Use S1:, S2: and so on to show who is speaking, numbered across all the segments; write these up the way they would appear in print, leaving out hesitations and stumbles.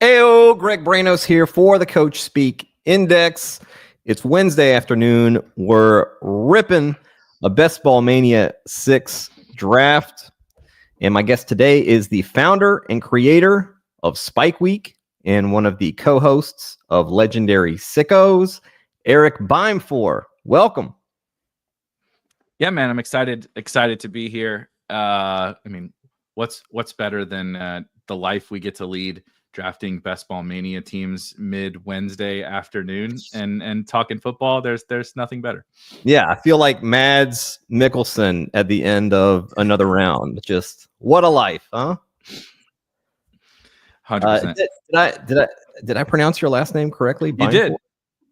S1: Heyo, Greg Branos here for the Coach Speak Index. It's Wednesday afternoon. We're ripping a Ball Mania 6 draft. And my guest today is the founder and creator of Spike Week and one of the co-hosts of Legendary Sickos, Erik Beimfohr. Welcome.
S2: Yeah, man, I'm excited to be here. What's better than the life we get to lead, drafting Ball Mania teams mid Wednesday afternoon and talking football. There's nothing better.
S1: Yeah, I feel like Mads Mikkelsen at the end of another round. Just what a life, huh?
S2: 100%.
S1: Did I pronounce your last name correctly?
S2: You did.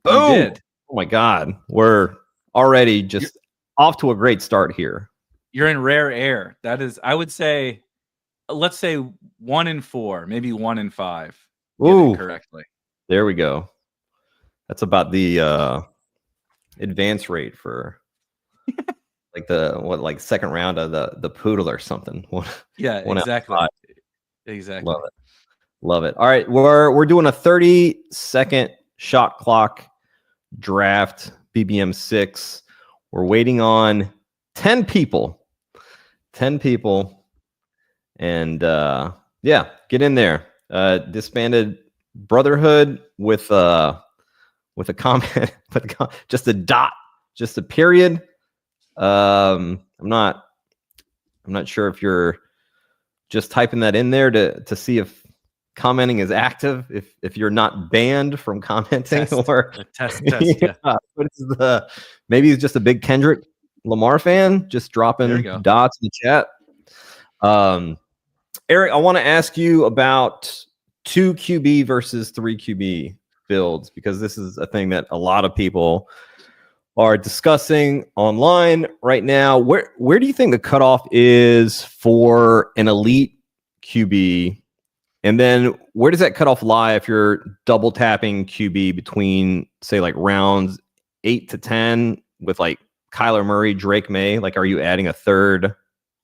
S1: Boom!
S2: You did.
S1: Oh my God, we're already just off to a great start here.
S2: You're in rare air. That is, I would say, let's say 1 in 4, maybe 1 in 5.
S1: Ooh,
S2: correctly.
S1: There we go. That's about the advance rate for like the second round of the poodle or something.
S2: Yeah, exactly. Exactly.
S1: Love it. All right, we're doing a 30-second shot clock draft, BBM 6. We're waiting on 10 people. 10 people. And yeah, get in there. Disbanded Brotherhood with a comment, just a dot, just a period. I'm not sure if you're just typing that in there to see if commenting is active, if you're not banned from commenting.
S2: Test,
S1: yeah. Maybe he's just a big Kendrick Lamar fan, just dropping dots in the chat. Erik, I want to ask you about 2 QB versus 3 QB builds, because this is a thing that a lot of people are discussing online right now. Where do you think the cutoff is for an elite QB? And then where does that cutoff lie if you're double tapping QB between, say, like rounds 8 to 10 with like Kyler Murray, Drake May? Like, are you adding a third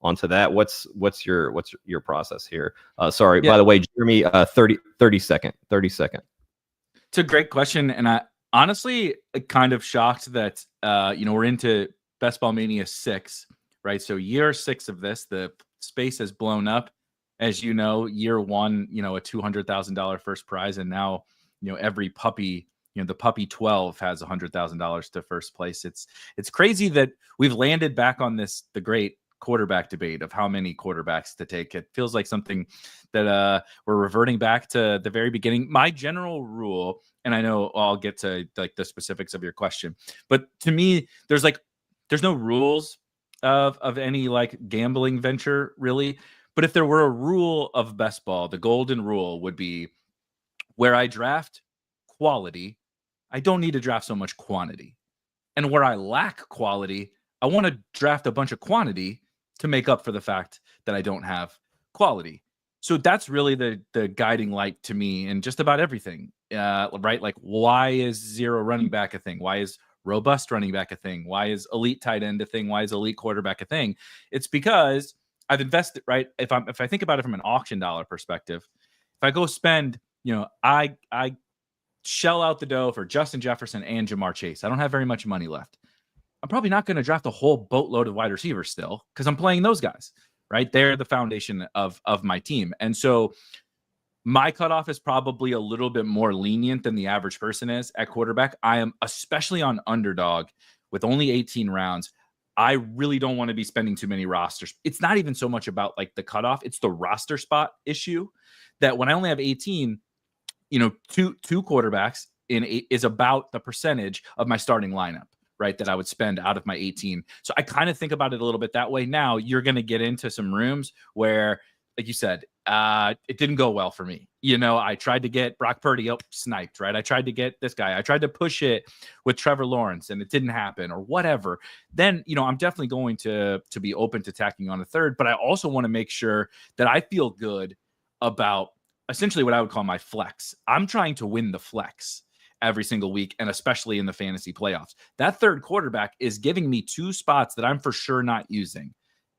S1: onto that? What's your process here? Sorry, by the way, Jeremy, 30 second.
S2: It's a great question, and I honestly kind of shocked that we're into Ball Mania 6, right? So year 6 of this, the space has blown up. As you know, year 1, a $200,000 first prize, and now every puppy, the puppy 12 has $100,000 to first place. It's crazy that we've landed back on the great quarterback debate of how many quarterbacks to take. It feels like something that we're reverting back to the very beginning. My general rule, and I know I'll get to like the specifics of your question, but to me, there's no rules of any like gambling venture really. But if there were a rule of best ball, the golden rule would be where I draft quality, I don't need to draft so much quantity. And where I lack quality, I want to draft a bunch of quantity to make up for the fact that I don't have quality. So that's really the guiding light to me in just about everything, right? Like, why is zero running back a thing? Why is robust running back a thing? Why is elite tight end a thing? Why is elite quarterback a thing? It's because I've invested, right? If I think about it from an auction dollar perspective, if I go spend, I shell out the dough for Justin Jefferson and Jamar Chase. I don't have very much money left. I'm probably not going to draft a whole boatload of wide receivers still because I'm playing those guys, right? They're the foundation of my team. And so my cutoff is probably a little bit more lenient than the average person is at quarterback. I am, especially on Underdog with only 18 rounds, I really don't want to be spending too many rosters. It's not even so much about like the cutoff. It's the roster spot issue that when I only have 18, two quarterbacks is about the percentage of my starting lineup, right? That I would spend out of my 18. So I kind of think about it a little bit that way. Now you're going to get into some rooms where, like you said, it didn't go well for me. I tried to get Brock Purdy, sniped, right? I tried to get this guy. I tried to push it with Trevor Lawrence and it didn't happen or whatever. Then, I'm definitely going to be open to tacking on a third, but I also want to make sure that I feel good about essentially what I would call my flex. I'm trying to win the flex every single week, and especially in the fantasy playoffs. That third quarterback is giving me 2 spots that I'm for sure not using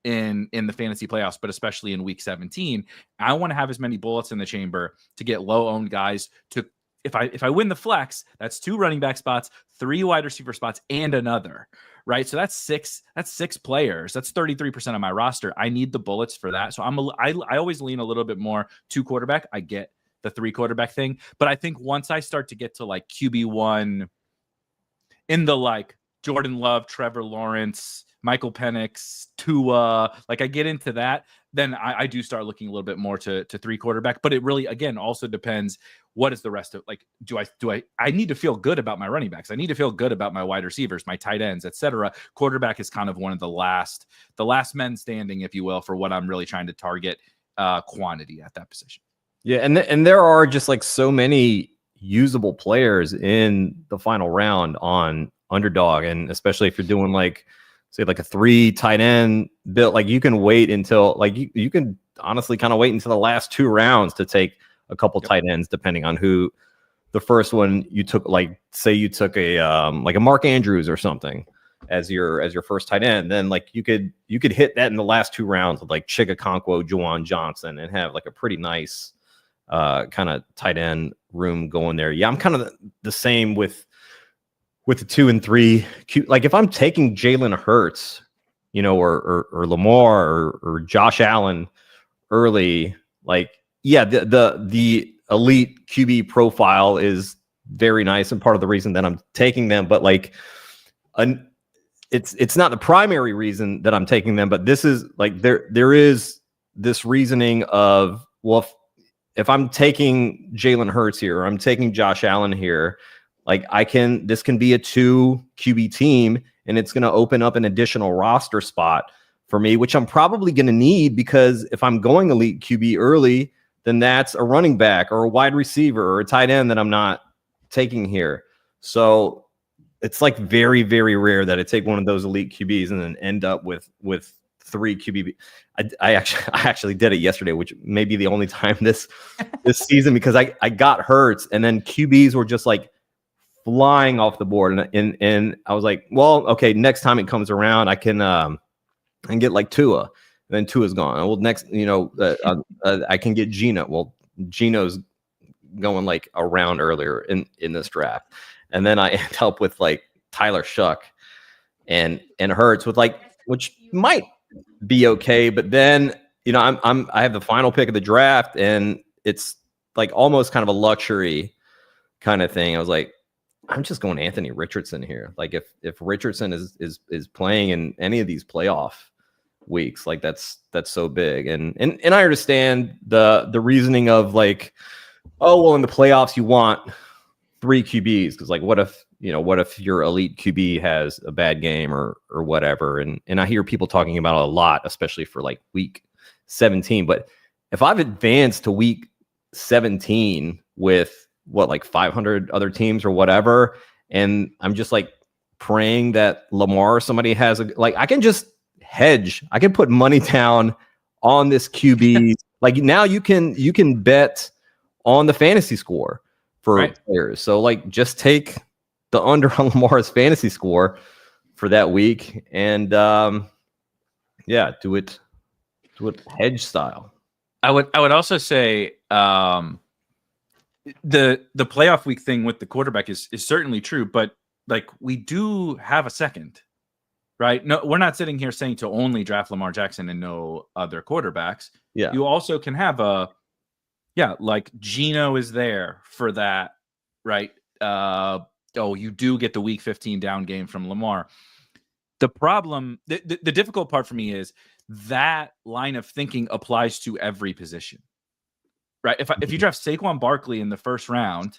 S2: in the fantasy playoffs, but especially in week 17. I want to have as many bullets in the chamber to get low owned guys to, if I win the flex, that's 2 running back spots, 3 wide receiver spots, and another, right? So that's six players. That's 33% of my roster. I need the bullets for that. So I always lean a little bit more to quarterback. I get the 3 quarterback thing, but I think once I start to get to like QB1 in the like Jordan Love, Trevor Lawrence, Michael Penix, Tua, like I get into that, then I do start looking a little bit more to 3 quarterback. But it really, again, also depends what is the rest of, like, I need to feel good about my running backs. I need to feel good about my wide receivers, my tight ends, etc. Quarterback is kind of one of the last men standing, if you will, for what I'm really trying to target quantity at that position.
S1: Yeah, and there are just like so many usable players in the final round on Underdog, and especially if you're doing like, say, like a 3 tight end build, like you can wait until like you can honestly kind of wait until the last 2 rounds to take a couple tight ends, depending on who the first one you took. Like, say you took a like a Mark Andrews or something as your first tight end, then like you could hit that in the last 2 rounds with like Chigakonkwo, Juwan Johnson, and have like a pretty nice kind of tight end room going there. Yeah, I'm kind of the same with the 2 and 3. Like if I'm taking Jalen Hurts, you know, or Lamar or Josh Allen early, like, yeah, the elite QB profile is very nice and part of the reason that I'm taking them. But like, it's not the primary reason that I'm taking them. But this is like there is this reasoning of, well, if I'm taking Jalen Hurts here, or I'm taking Josh Allen here, like this can be a 2 QB team, and it's going to open up an additional roster spot for me, which I'm probably going to need, because if I'm going elite QB early, then that's a running back or a wide receiver or a tight end that I'm not taking here. So it's like very, very rare that I take one of those elite QBs and then end up with 3 QB. I actually did it yesterday, which may be the only time this season, because I got Hurts, and then QBs were just like flying off the board, and I was like, well, okay, next time it comes around, I can get like Tua, and then Tua's gone. Well, next, you know, I can get Gino. Well, Gino's going like a round earlier in this draft, and then I end up with like Tyler Shuck and Hurts with like, which might be okay, but then, you know, I have the final pick of the draft, and it's like almost kind of a luxury kind of thing. I was like, I'm just going Anthony Richardson here. Like if Richardson is playing in any of these playoff weeks, like that's so big. And I understand the reasoning of like, oh, well, in the playoffs you want 3 QBs, because like what if your elite QB has a bad game or whatever. And I hear people talking about it a lot, especially for like week 17. But if I've advanced to week 17 with like 500 other teams or whatever, and I'm just like praying that Lamar or somebody has like, I can just hedge. I can put money down on this QB. Like now you can bet on the fantasy score for players. So like just take the under on Lamar's fantasy score for that week, and yeah, do it hedge style.
S2: I would also say the playoff week thing with the quarterback is certainly true, but like we do have a second, right? No, we're not sitting here saying to only draft Lamar Jackson and no other quarterbacks.
S1: Yeah,
S2: you also can have like Gino is there for that, right? You do get the week 15 down game from Lamar. The problem, the difficult part for me is that line of thinking applies to every position, right? If you draft Saquon Barkley in the first round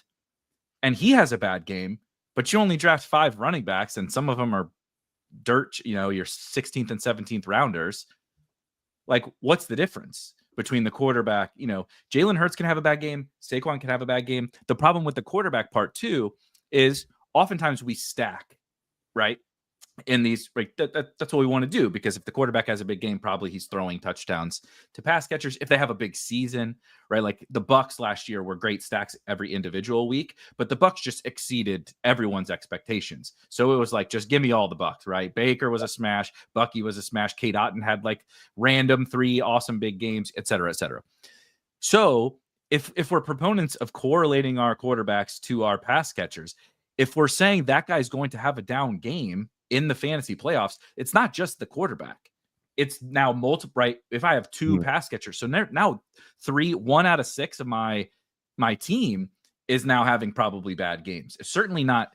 S2: and he has a bad game, but you only draft 5 running backs and some of them are dirt, you know, your 16th and 17th rounders, like what's the difference between the quarterback? You know, Jalen Hurts can have a bad game, Saquon can have a bad game. The problem with the quarterback part too is oftentimes we stack, right? in these, like that's what we want to do, because if the quarterback has a big game, probably he's throwing touchdowns to pass catchers. If they have a big season, right? Like the Bucks last year were great stacks every individual week, but the Bucks just exceeded everyone's expectations. So it was like, just give me all the Bucks, right? Baker was a smash, Bucky was a smash, Kate Otten had like random 3 awesome big games, et cetera, et cetera. So if we're proponents of correlating our quarterbacks to our pass catchers, if we're saying that guy's going to have a down game in the fantasy playoffs, it's not just the quarterback. It's now multiple, right? If I have 2 pass catchers, so now 1 out of 6 of my team is now having probably bad games. It's certainly not.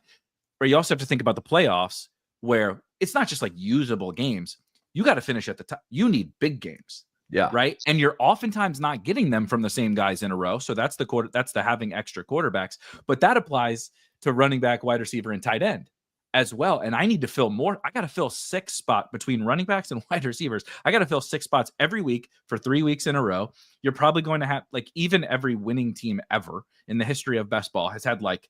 S2: But you also have to think about the playoffs, where it's not just like usable games. You got to finish at the top. You need big games.
S1: Yeah.
S2: Right. And you're oftentimes not getting them from the same guys in a row. So that's the having extra quarterbacks. But that applies to running back, wide receiver, and tight end as well. And I need to fill more. I got to fill 6 spots between running backs and wide receivers. I got to fill 6 spots every week for 3 weeks in a row. You're probably going to have, like, even every winning team ever in the history of best ball has had, like,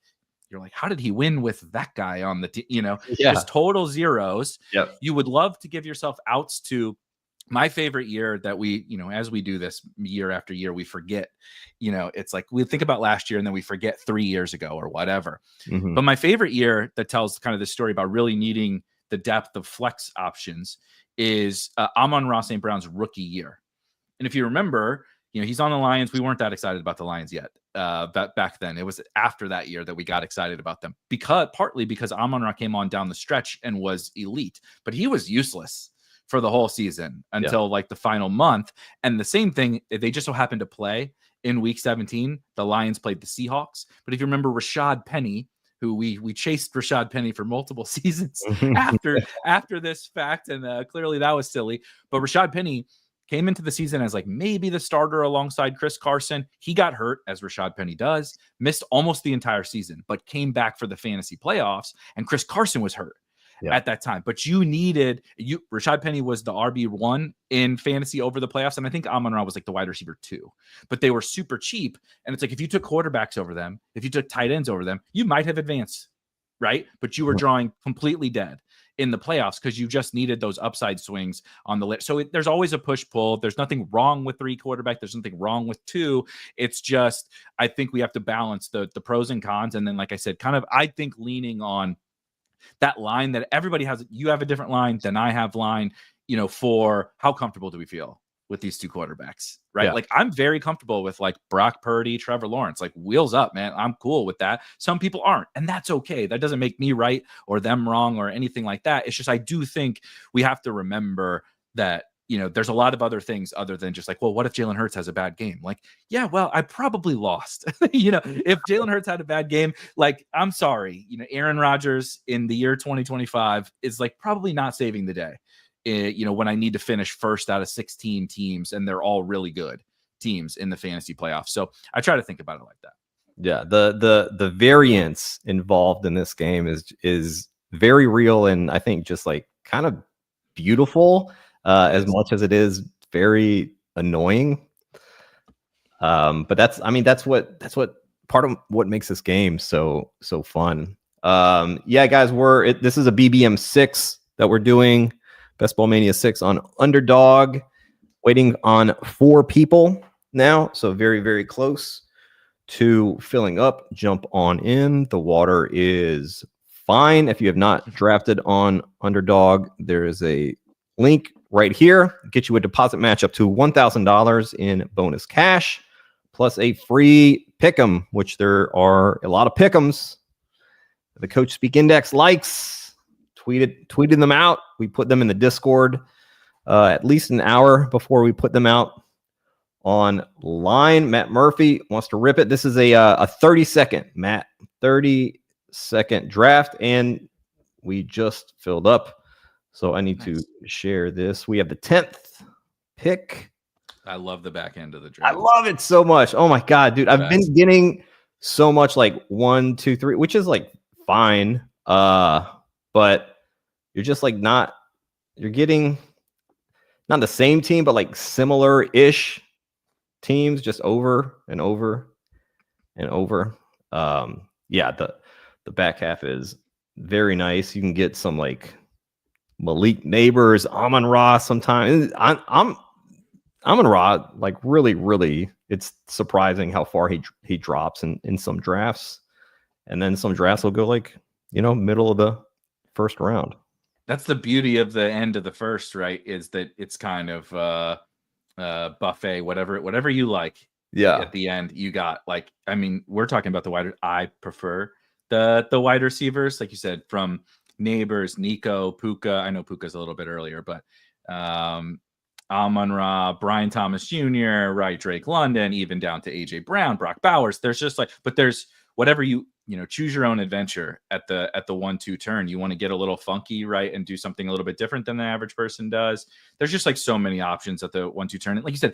S2: you're like, how did he win with that guy on the team? Just total zeros.
S1: Yep.
S2: You would love to give yourself outs to. My favorite year that we, as we do this year after year, we forget, it's like we think about last year and then we forget 3 years ago or whatever.
S1: Mm-hmm.
S2: But my favorite year that tells kind of the story about really needing the depth of flex options is Amon-Ra St. Brown's rookie year. And if you remember, he's on the Lions. We weren't that excited about the Lions yet back then. It was after that year that we got excited about them, partly because Amon-Ra came on down the stretch and was elite, but he was useless for the whole season until like the final month. And the same thing, they just so happened to play in week 17. The Lions played the Seahawks. But if you remember Rashad Penny, who we chased Rashad Penny for multiple seasons after this fact, and clearly that was silly. But Rashad Penny came into the season as like maybe the starter alongside Chris Carson. He got hurt, as Rashad Penny does, missed almost the entire season, but came back for the fantasy playoffs, and Chris Carson was hurt. At that time. But Rashad Penny was the RB1 in fantasy over the playoffs. And I think Amon-Ra was like the wide receiver 2, but they were super cheap. And it's like, if you took quarterbacks over them, if you took tight ends over them, you might have advanced, right? But you were drawing completely dead in the playoffs because you just needed those upside swings on the list. So there's always a push pull. There's nothing wrong with 3 quarterback. There's nothing wrong with 2. It's just, I think we have to balance the pros and cons. And then, like I said, kind of, I think leaning on that line that everybody has. You have a different line than I have line, for how comfortable do we feel with these 2 quarterbacks, right? Like, I'm very comfortable with like Brock Purdy, Trevor Lawrence, like wheels up, man. I'm cool with that. Some people aren't, and that's okay. That doesn't make me right or them wrong or anything like that. It's just, I do think we have to remember that, there's a lot of other things other than just like, well, what if Jalen Hurts has a bad game? Like, yeah, well, I probably lost. If Jalen Hurts had a bad game, like, I'm sorry, Aaron Rodgers in the year 2025 is like probably not saving the day. When I need to finish first out of 16 teams and they're all really good teams in the fantasy playoffs. So I try to think about it like that.
S1: Yeah, the variance involved in this game is very real, and I think just like kind of beautiful. As much as it is very annoying. But that's what part of what makes this game so fun. Yeah, guys, this is a BBM 6 that we're doing, Best Ball Mania 6 on Underdog, waiting on 4 people now, so very, very close to filling up. Jump on in. The water is fine. If you have not drafted on Underdog, there is a link right here. Get you a deposit match up to $1,000 in bonus cash, plus a free pick'em, which there are a lot of pick'ems. The Coach Speak Index likes. Tweeted them out. We put them in the Discord at least an hour before we put them out online. Matt Murphy wants to rip it. This is a 30-second, Matt, 30-second draft, and we just filled up. So I need to share this. We have the 10th pick.
S2: I love the back end of the draft.
S1: I love it so much. Oh my God, dude. I've been getting so much like 1, 2, 3, which is like fine. But you're just like you're getting not the same team, but like similar-ish teams just over and over and over. Yeah, the back half is very nice. You can get some like Malik Neighbors, Amon Ra. Sometimes I'm Amon Ra, like really, it's surprising how far he drops in some drafts, and then some drafts will go like middle of the first round.
S2: That's the beauty of the end of the first, right? Is that it's kind of buffet, whatever you like.
S1: Yeah.
S2: At the end, you got like, I mean, we're talking about the wide. I prefer the wide receivers, like you said, from Neighbors, Nico, Puka. I know Puka's a little bit earlier, but Amon-Ra, Brian Thomas Jr., right, Drake London, even down to AJ Brown, Brock Bowers. There's just like, but there's whatever you choose your own adventure at the 1-2 turn. You want to get a little funky, right, and do something a little bit different than the average person does. There's just like so many options at the 1-2 turn. Like you said,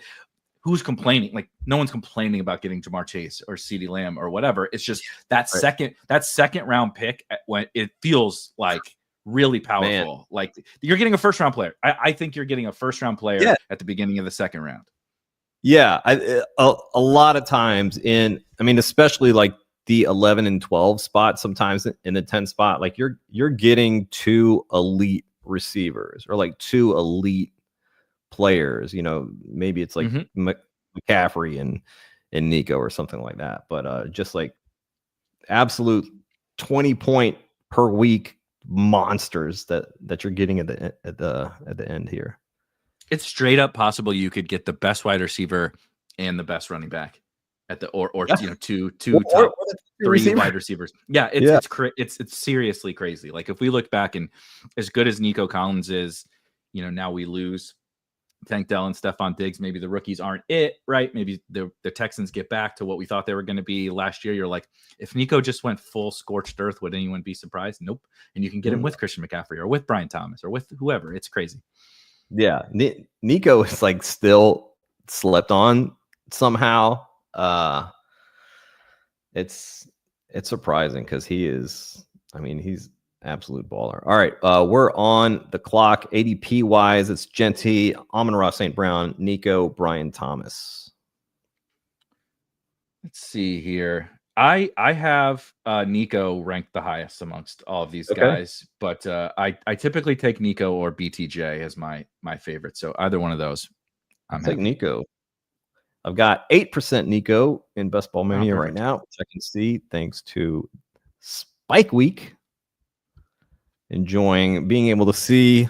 S2: who's complaining? Like no one's complaining about getting Jamar Chase or CeeDee Lamb or whatever. It's just that second round pick when it feels like really powerful. Man. Like you're getting a first round player. I think you're getting a first round player at the beginning of the second round.
S1: Yeah, a lot of times especially like the 11 and 12 spot, sometimes in the 10 spot, like you're getting 2 elite receivers or like 2 elite players. Maybe it's like McCaffrey and Nico or something like that. But just like absolute 20-point per week monsters that you're getting at the end here.
S2: It's straight up possible you could get the best wide receiver and the best running back at the or two top 3 wide receivers. Yeah, it's seriously crazy. Like if we look back and as good as Nico Collins is, now we lose Tank Dell and Stephon Diggs. Maybe the rookies aren't it, right? Maybe the Texans get back to what we thought they were going to be last year. You're like, if Nico just went full scorched earth, would anyone be surprised? Nope. And you can get him with Christian McCaffrey or with Brian Thomas or with whoever. It's crazy.
S1: Yeah, Nico is like still slept on somehow. It's surprising because he's absolute baller. All right, we're on the clock. ADP wise, it's Genty, Amon-Ra St. Brown, Nico, Brian Thomas.
S2: Let's see here. I have Nico ranked the highest amongst all of these guys, but I typically take Nico or BTJ as my favorite. So either one of those,
S1: I'm taking Nico. I've got 8% Nico in Best Ball Mania right now, which I can see thanks to Spike Week. Enjoying being able to see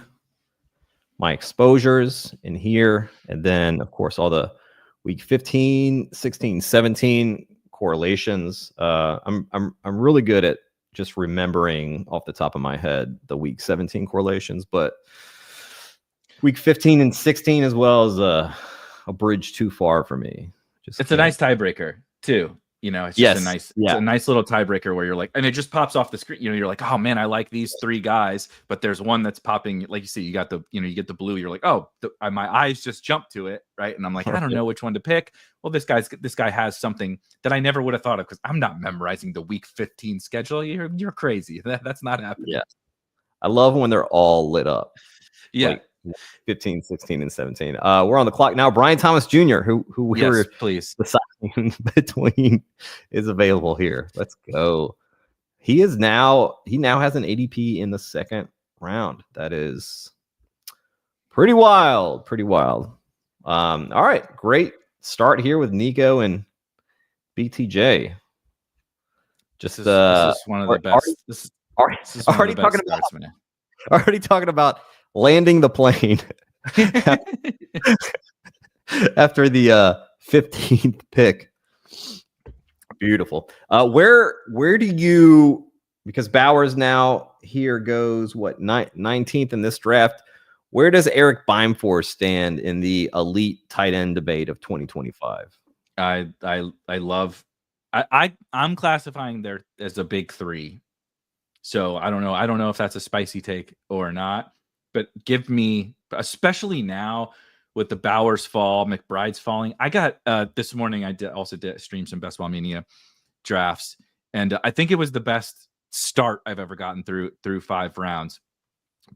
S1: my exposures in here, and then of course all the week 15, 16, 17 correlations. I'm really good at just remembering off the top of my head the week 17 correlations, but week 15 and 16 as well is a bridge too far for me.
S2: It's a nice tiebreaker too. It's just it's a nice little tiebreaker where you're like, and it just pops off the screen. You're like, oh man, I like these 3 guys, but there's one that's popping. Like you see, you got the, you get the blue. You're like, oh, my eyes just jump to it, right? And I'm like, I don't know which one to pick. Well, this guy has something that I never would have thought of because I'm not memorizing the week 15 schedule. You're crazy. That's not happening.
S1: Yeah, I love when they're all lit up.
S2: Yeah.
S1: Like 15, 16, and 17. We're on the clock now. Brian Thomas Jr., who we were deciding between, is available here. Let's go. He now has an ADP in the second round. That is pretty wild. All right, great start here with Nico and BTJ.
S2: This is one of the best.
S1: Already talking about landing the plane after the 15th pick. Beautiful. Where do you, because Bowers now here goes 19th in this draft. Where does Erik Beimfohr stand in the elite tight end debate of 2025?
S2: I'm classifying there as a big 3. So I don't know if that's a spicy take or not. But give me, especially now with the Bowers fall, McBride's falling. I got this morning. I did stream some Best Ball Mania drafts, and I think it was the best start I've ever gotten through 5 rounds.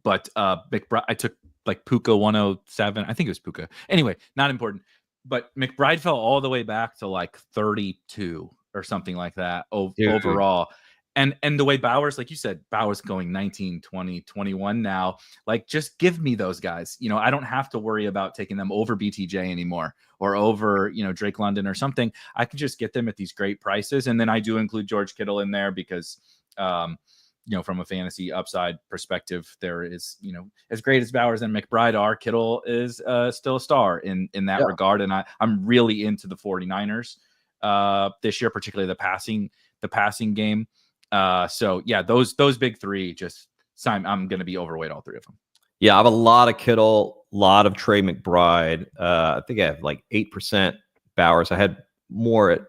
S2: But McBride, I took like Puka 107. I think it was Puka. Anyway, not important. But McBride fell all the way back to like 32 or something like that overall. And the way Bowers, like you said, Bowers going 19, 20, 21 now, like just give me those guys. You know, I don't have to worry about taking them over BTJ anymore or over, you know, Drake London or something. I can just get them at these great prices. And then I do include George Kittle in there because, you know, from a fantasy upside perspective, there is, you know, as great as Bowers and McBride are, Kittle is still a star in that regard. And I'm really into the 49ers this year, particularly the passing game. So yeah, those big three, just I'm going to be overweight all three of them.
S1: Yeah, I have a lot of Kittle, a lot of Trey McBride. I think I have like 8% Bowers. I had more at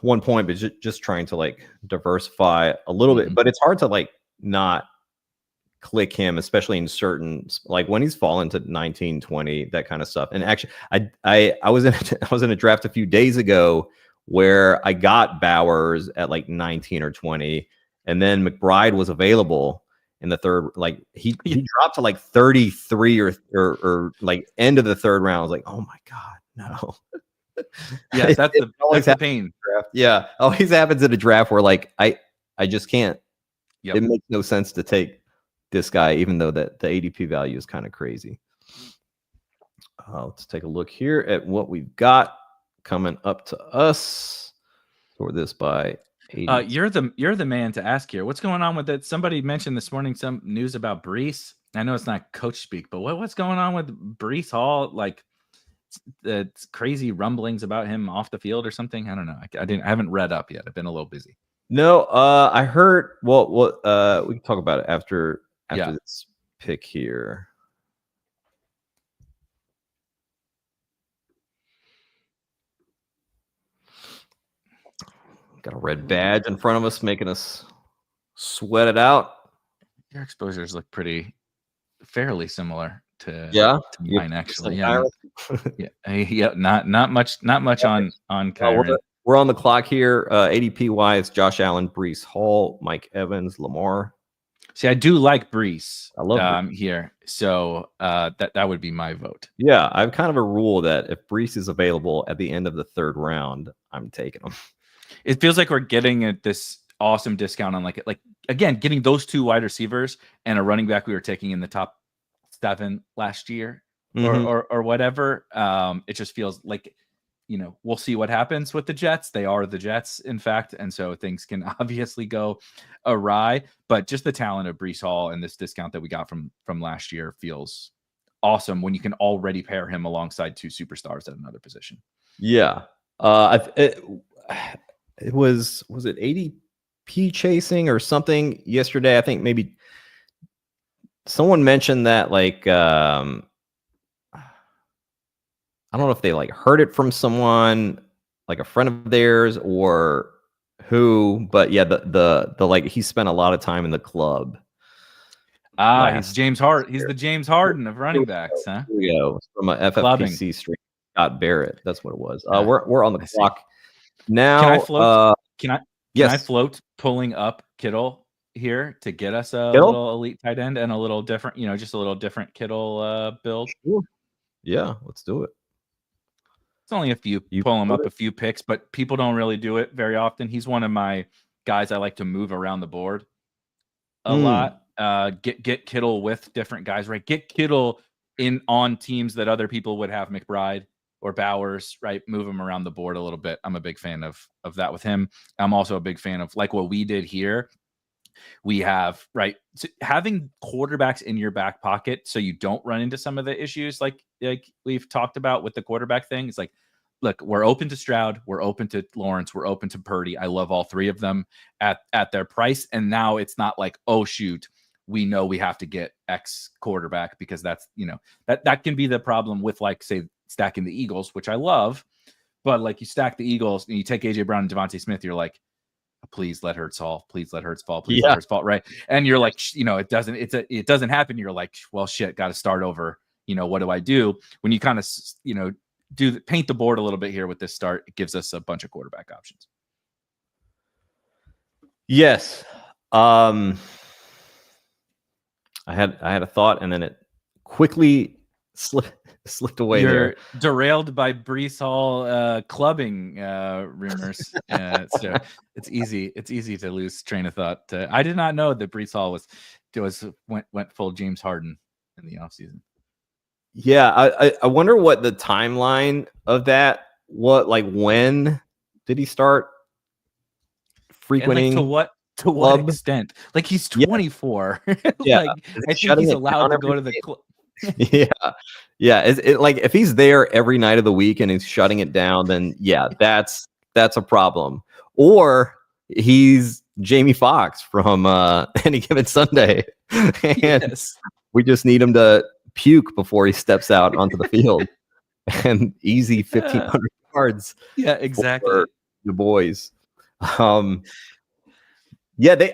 S1: one point, but just trying to like diversify a little bit. But it's hard to like not click him, especially in certain, like when he's fallen to 19, 20, that kind of stuff. And actually, I was in a draft a few days ago where I got Bowers at like 19 or 20, and then McBride was available in the third. Like he dropped to like 33 or like end of the third round. I was like, oh my god, no.
S2: Yeah, that's the pain.
S1: Yeah, always happens in a draft where like I just can't.
S2: Yep.
S1: It makes no sense to take this guy, even though that the ADP value is kind of crazy. Let's take a look here at what we've got coming up to us. Sort this by
S2: you're the man to ask here. What's going on with that? Somebody mentioned this morning some news about Breece. I know it's not coach speak, but what's going on with Breece Hall? Like it's crazy rumblings about him off the field or something. I don't know. I haven't read up yet. I've been a little busy.
S1: No, I heard. Well, we can talk about it after this pick here. Got a red badge in front of us, making us sweat it out.
S2: Your exposures look fairly similar to mine, actually. Yeah, not much on Kyron.
S1: We're on the clock here. ADP wise, Josh Allen, Breece Hall, Mike Evans, Lamar.
S2: See, I do like Breece.
S1: I love
S2: here, so that would be my vote.
S1: Yeah, I have kind of a rule that if Breece is available at the end of the third round, I'm taking him.
S2: It feels like we're getting at this awesome discount on like again getting those two wide receivers and a running back we were taking in the top 7 last year or whatever. It just feels like, you know, we'll see what happens with the Jets. They are the Jets, in fact, and so things can obviously go awry. But just the talent of Breece Hall and this discount that we got from last year feels awesome when you can already pair him alongside 2 superstars at another position.
S1: Yeah, it was it ADP chasing or something yesterday? I think maybe someone mentioned that like I don't know if they like heard it from someone, like a friend of theirs or who, but yeah, the like he spent a lot of time in the club.
S2: He's James Harden. He's the James Harden of running backs, huh?
S1: Here we go. From a FFPC stream, Scott Barrett. That's what it was. We're on the clock now.
S2: Can I float? Can
S1: I
S2: float pulling up Kittle here to get us a little elite tight end and a little different, you know, just a little different Kittle build?
S1: Sure. Yeah, let's do it.
S2: It's only a few. You pull him up a few picks, but people don't really do it very often. He's one of my guys I like to move around the board a lot. Get Kittle with different guys, right? Get Kittle on teams that other people would have McBride or Bowers, right? Move him around the board a little bit. I'm a big fan of that with him. I'm also a big fan of like what we did here. We have having quarterbacks in your back pocket so you don't run into some of the issues like we've talked about with the quarterback thing. It's like, look, we're open to Stroud, we're open to Lawrence, we're open to Purdy. I love all three of them at their price. And now it's not like, oh shoot, we know we have to get X quarterback because that's, you know, that can be the problem with like say stacking the Eagles, which I love, but like you stack the Eagles and you take AJ Brown and Devontae Smith, you're like, please let Hurts fall. Please let Hurts fall. Please let Hurts fall. Right. And you're like, you know, it doesn't happen. You're like, well, shit, got to start over. You know, what do I do? When you kind of, you know, paint the board a little bit here with this start, it gives us a bunch of quarterback options.
S1: Yes. I had a thought and then it quickly slipped away
S2: You're
S1: there.
S2: derailed by Breece Hall clubbing rumors. So it's easy to lose train of thought. I did not know that Breece Hall went full James Harden in the offseason.
S1: Yeah, I wonder what the timeline of that. When did he start frequenting?
S2: And like to what extent? Like he's 24.
S1: Yeah,
S2: like I think he's allowed to go to the club.
S1: Yeah. If he's there every night of the week and he's shutting it down, then yeah, that's a problem. Or he's Jamie Foxx from Any Given Sunday, and we just need him to puke before he steps out onto the field. And easy 1,500 yards.
S2: Yeah, exactly.
S1: For the boys. Yeah, there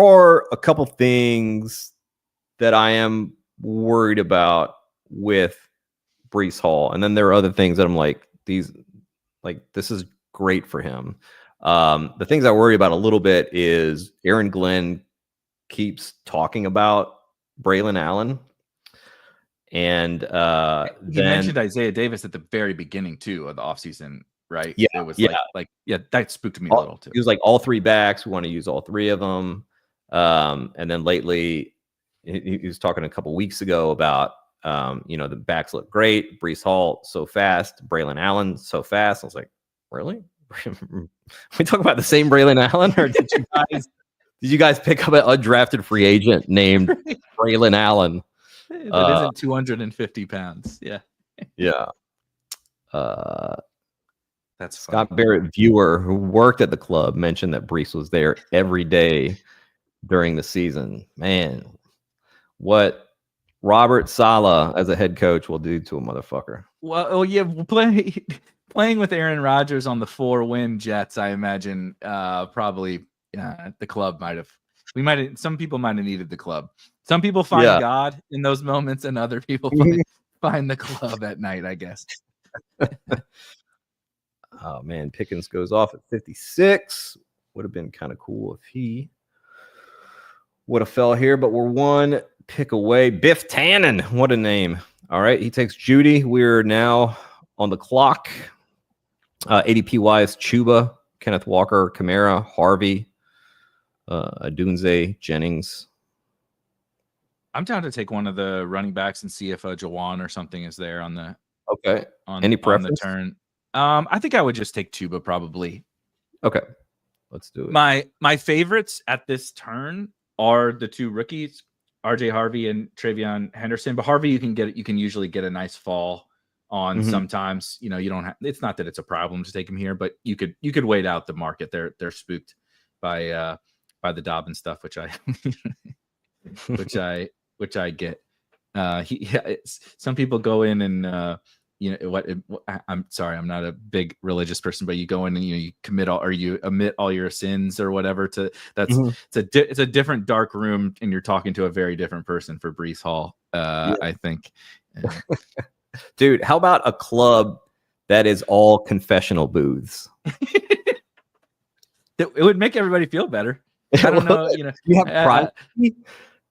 S1: are a couple things that I am worried about with Breece Hall, and then there are other things that I'm like, this is great for him. The things I worry about a little bit is Aaron Glenn keeps talking about Braylon Allen. And
S2: he mentioned Isaiah Davis at the very beginning too of the offseason, right?
S1: Yeah,
S2: it was that spooked me a little too.
S1: He was like, all three backs, we want to use all three of them. And then lately, he was talking a couple weeks ago about the backs look great. Breece Hall so fast, Braylon Allen so fast. I was like, really? We talk about the same Braylon Allen, or did you guys pick up an undrafted free agent named Braylon Allen?
S2: That isn't 250 pounds. Yeah.
S1: Yeah.
S2: That's
S1: Scott Barrett viewer who worked at the club mentioned that Breece was there every day during the season. Man, what Robert Saleh as a head coach will do to a motherfucker.
S2: Well, yeah, playing with Aaron Rodgers on the 4-win Jets, I imagine probably the club some people might have needed the club. Some people find God in those moments, and other people find the club at night, I guess.
S1: Oh, man. Pickens goes off at 56. Would have been kind of cool if he would have fell here, but we're one pick away. Biff Tannen. What a name. All right. He takes Judy. We're now on the clock. ADP-wise, Chuba, Kenneth Walker, Kamara, Harvey, Adunze, Jennings.
S2: I'm down to take one of the running backs and see if Jawan or something is there on the
S1: Any preference?
S2: On the turn. I think I would just take Chuba probably.
S1: Okay, let's do it.
S2: My favorites at this turn are the two rookies, RJ Harvey and Travion Henderson. But Harvey, you can usually get a nice fall on. Sometimes. You don't have. It's not that it's a problem to take him here, but you could wait out the market. They're spooked by the Dobbins stuff, which I get. Some people go in and I'm sorry, I'm not a big religious person, but you go in and you commit all, or you omit all your sins or whatever. It's a different dark room, and you're talking to a very different person for Breece Hall. I think.
S1: Dude, how about a club that is all confessional booths?
S2: It would make everybody feel better. I don't know.
S1: You have privacy.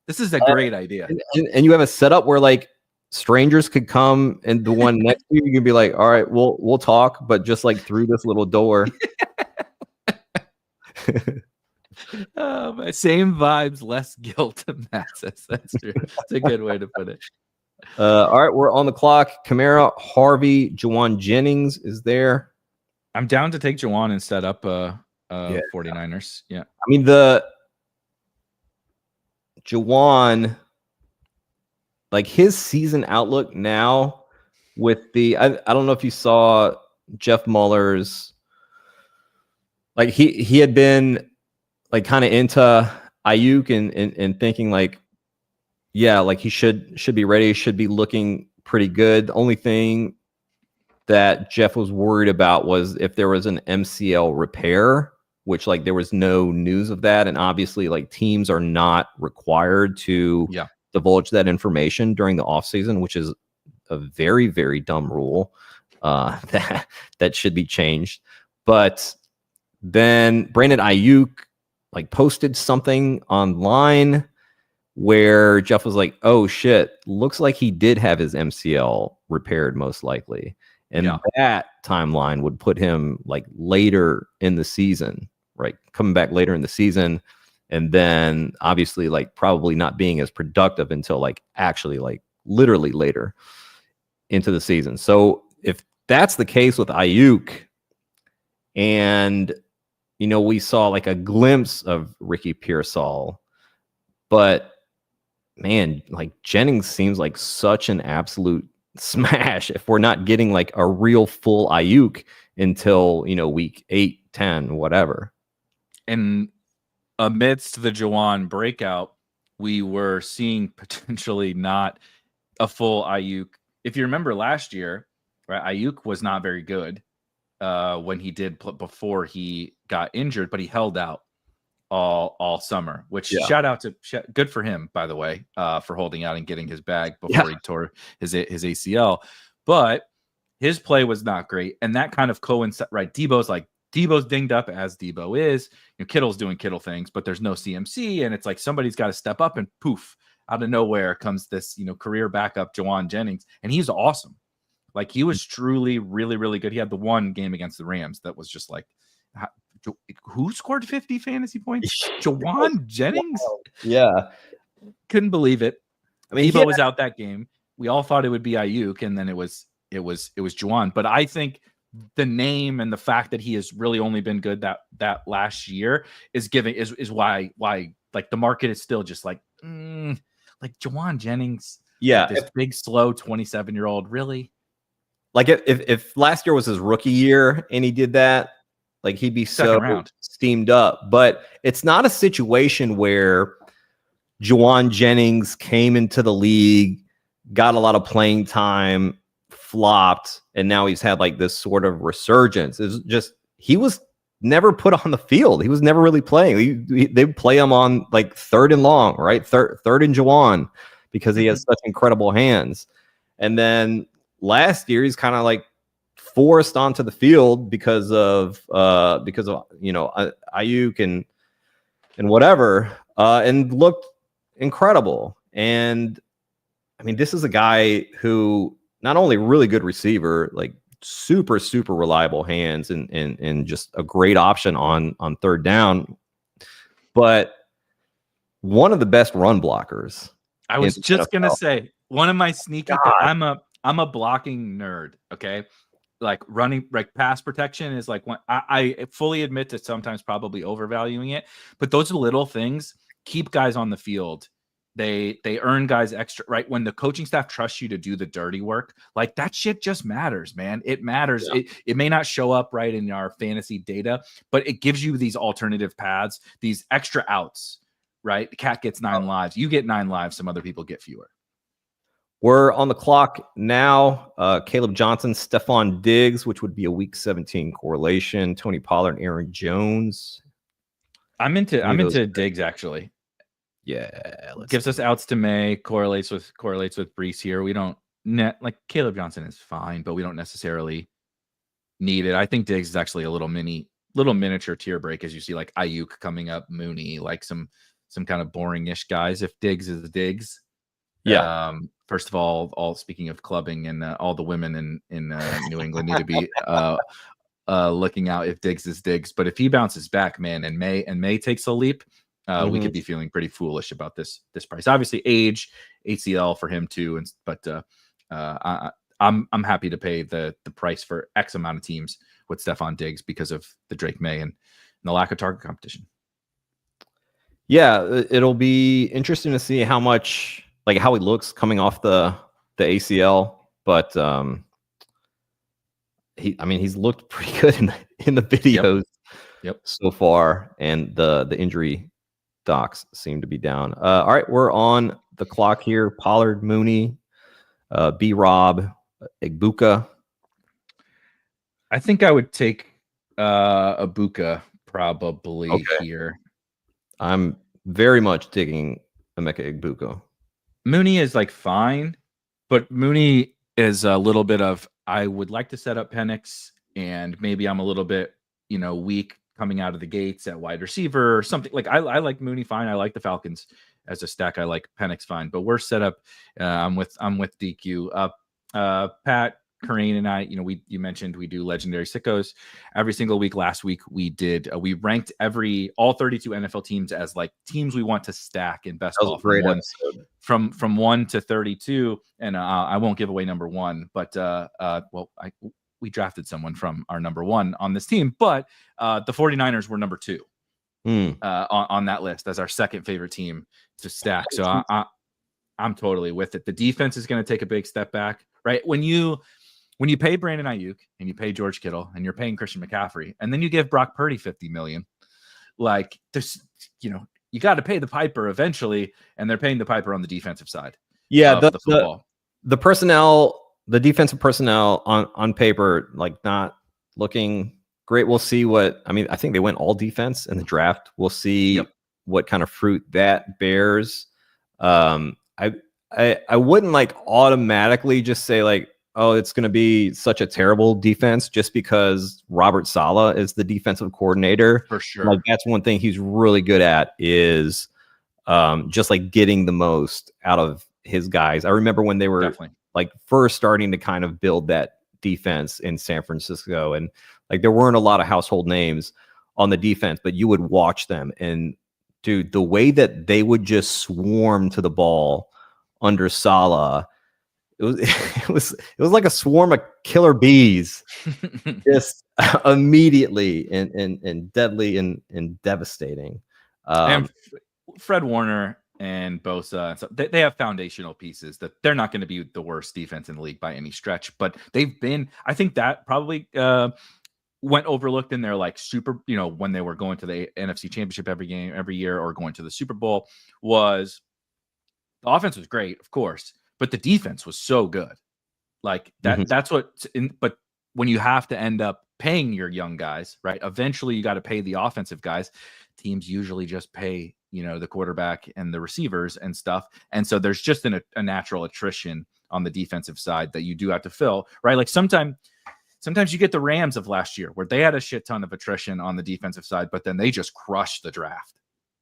S2: This is a great idea.
S1: And you have a setup where strangers could come, and the one next to you, you can be like, all right, we'll talk, but just through this little door.
S2: Same vibes, less guilt. That's true. It's a good way to put it.
S1: All right, we're on the clock. Kamara, Harvey, Jawan Jennings is there.
S2: I'm down to take Jawan and set up 49ers. Yeah.
S1: I mean, the Jawan, his season outlook now with the I don't know if you saw Jeff Muller's, he had been kind of into Ayuk and thinking he should be ready, should be looking pretty good. The only thing that Jeff was worried about was if there was an MCL repair, which there was no news of that. And obviously teams are not required to divulge that information during the offseason, which is a very, very dumb rule that should be changed. But then Brandon Ayuk posted something online where Jeff was like, oh shit, looks like he did have his MCL repaired most likely. And that timeline would put him like later in the season, right? Coming back later in the season. And then obviously like probably not being as productive until like actually like literally later into the season. So if that's the case with Ayuk, and you know, we saw like a glimpse of Ricky Pearsall, but man, like Jennings seems like such an absolute smash if we're not getting like a real full Ayuk until, you know, week 8, 10, whatever.
S2: And amidst the Juwan breakout, we were seeing potentially not a full Ayuk. If you remember last year, right, Ayuk was not very good when he did before he got injured, but he held out all summer, which shout out to good for him, by the way, for holding out and getting his bag before he tore his ACL. But his play was not great, and that kind of coincides. Right, Debo's dinged up as Debo is. You know, Kittle's doing Kittle things, but there's no CMC, and it's like somebody's got to step up, and poof, out of nowhere comes this, you know, career backup Juwan Jennings, and he's awesome. Like he was truly really, really good. He had the one game against the Rams that was just like, who scored 50 fantasy points? Juwan Jennings?
S1: Yeah.
S2: Couldn't believe it.
S1: I mean,
S2: Debo was out that game. We all thought it would be Ayuk, and then it was Juwan. But I think the name and the fact that he has really only been good that last year is why like the market is still just like Juwan Jennings.
S1: Yeah.
S2: Like this big, slow 27-year-old, really?
S1: Like if last year was his rookie year and he did that, like he'd be so steamed up. But it's not a situation where Juwan Jennings came into the league, got a lot of playing time, flopped, and now he's had like this sort of resurgence. It's just he was never put on the field. He was never really playing. They play him on like third and long, right? Third and Juwan, because he has such incredible hands. And then last year he's kind of like forced onto the field because of you know, Ayuk and whatever, and looked incredible. And I mean, this is a guy who not only really good receiver, like super reliable hands and just a great option on third down, but one of the best run blockers.
S2: I was just gonna say one of my sneaky. I'm a blocking nerd. Okay. Like running, like pass protection is like one. I fully admit to sometimes probably overvaluing it, but those little things keep guys on the field. They earn guys extra, right? When the coaching staff trusts you to do the dirty work, like that shit just matters, man. It matters. Yeah. It may not show up right in our fantasy data, but it gives you these alternative paths, these extra outs, right? The cat gets 9 lives. You get 9 lives. Some other people get fewer.
S1: We're on the clock now. Caleb Johnson, Stephon Diggs, which would be a week 17 correlation. Tony Pollard, Aaron Jones.
S2: I'm into Diggs actually.
S1: Yeah,
S2: gives us outs to May. Correlates with Breece here. We don't like Caleb Johnson is fine, but we don't necessarily need it. I think Diggs is actually a little miniature tier break as you see like Ayuk coming up, Mooney, like some kind of boring-ish guys. If Diggs is Diggs.
S1: Yeah.
S2: First of all speaking of clubbing, and all the women in New England need to be looking out if Diggs is Diggs. But if he bounces back, man, and May takes a leap, we could be feeling pretty foolish about this price. Obviously, age, ACL for him too, but I'm happy to pay the price for X amount of teams with Stephon Diggs because of the Drake May and the lack of target competition.
S1: Yeah, it'll be interesting to see how much. Like how he looks coming off the ACL, but he's looked pretty good in the videos so far, and the injury docs seem to be down. All right, we're on the clock here. Pollard, Mooney, B-Rob, Igbuka.
S2: I think I would take Igbuka probably here.
S1: I'm very much digging Emeka Igbuka.
S2: Mooney is like fine, but Mooney is a little bit of I would like to set up Penix, and maybe I'm a little bit weak coming out of the gates at wide receiver or something. Like I like Mooney fine. I like the Falcons as a stack. I like Penix fine, but we're set up. I'm with DQ. Pat, Kareen, and I, you mentioned we do legendary sickos every single week. Last week we ranked all 32 NFL teams as like teams we want to stack in best ball from 1 to 32. And I won't give away number 1, but we drafted someone from our number 1 on this team, but the 49ers were number 2 on that list as our second favorite team to stack. So I'm totally with it. The defense is going to take a big step back, right? When you pay Brandon Ayuk and you pay George Kittle and you're paying Christian McCaffrey and then you give Brock Purdy $50 million, like there's, you got to pay the piper eventually, and they're paying the piper on the defensive side.
S1: Yeah,
S2: the football.
S1: The personnel, the defensive personnel on paper, like not looking great. We'll see I think they went all defense in the draft. We'll see what kind of fruit that bears. I wouldn't like automatically just say like, oh, it's going to be such a terrible defense just because Robert Saleh is the defensive coordinator.
S2: For sure.
S1: Like that's one thing he's really good at is just like getting the most out of his guys. I remember when they were like first starting to kind of build that defense in San Francisco, and like there weren't a lot of household names on the defense, but you would watch them, and dude, the way that they would just swarm to the ball under Saleh, it was like a swarm of killer bees, just immediately and deadly and devastating.
S2: And Fred Warner and Bosa, so they have foundational pieces that they're not going to be the worst defense in the league by any stretch, but they've been. I think that probably went overlooked in their like super. When they were going to the NFC Championship every year or going to the Super Bowl, was the offense was great, of course, but the defense was so good. Like that. Mm-hmm. That's what. But when you have to end up paying your young guys, right? Eventually, you got to pay the offensive guys. Teams usually just pay, the quarterback and the receivers and stuff. And so there's just a natural attrition on the defensive side that you do have to fill, right? Like sometimes you get the Rams of last year where they had a shit ton of attrition on the defensive side, but then they just crushed the draft,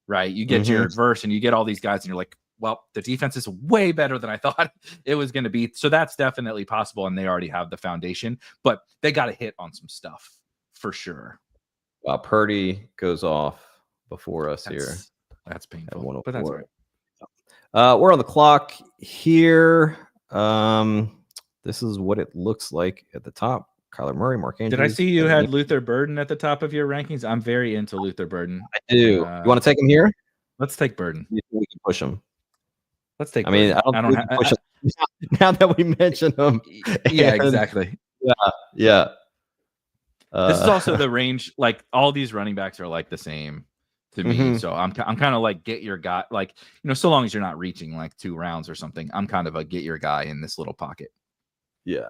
S2: right? You get Jared Verse and you get all these guys and you're like, well, the defense is way better than I thought it was going to be. So that's definitely possible. And they already have the foundation, but they got to hit on some stuff for sure.
S1: Wow. Purdy goes off before us here.
S2: That's painful, but that's all
S1: right. We're on the clock here. This is what it looks like at the top. Kyler Murray, Mark Andrews.
S2: Did I see you had Luther Burden at the top of your rankings? I'm very into Luther Burden.
S1: I do. You want to take him here?
S2: Let's take Burden.
S1: We can push him.
S2: Let's take.
S1: Burden. I don't push him now that we mention him.
S2: Yeah, exactly.
S1: Yeah.
S2: This is also the range. Like all these running backs are like the same to me. So I'm kind of like get your guy. Like so long as you're not reaching like 2 rounds or something, I'm kind of a get your guy in this little pocket. Yeah.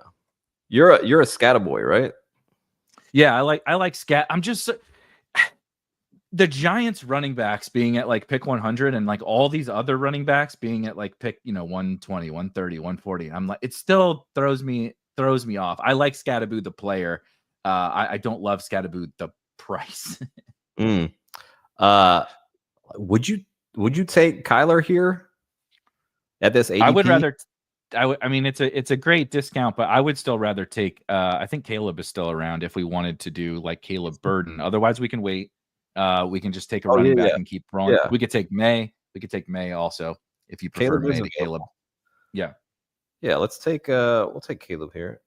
S1: You're a scatter boy, right?
S2: Yeah, I like scat. I'm just the Giants running backs being at like pick 100 and like all these other running backs being at like pick 120, 130, 140. I'm like, it still throws me off. I like Scatterboo the player. I don't love Scatterboo the price.
S1: Would you take Kyler here at this ADP?
S2: I would rather. I mean, it's a great discount, but I would still rather take. I think Caleb is still around if we wanted to do like Caleb Burden. Otherwise, we can wait. We can just take a running back and keep rolling. Yeah. We could take May. We could take May also if you prefer May to Caleb. Yeah.
S1: Yeah. We'll take Caleb here.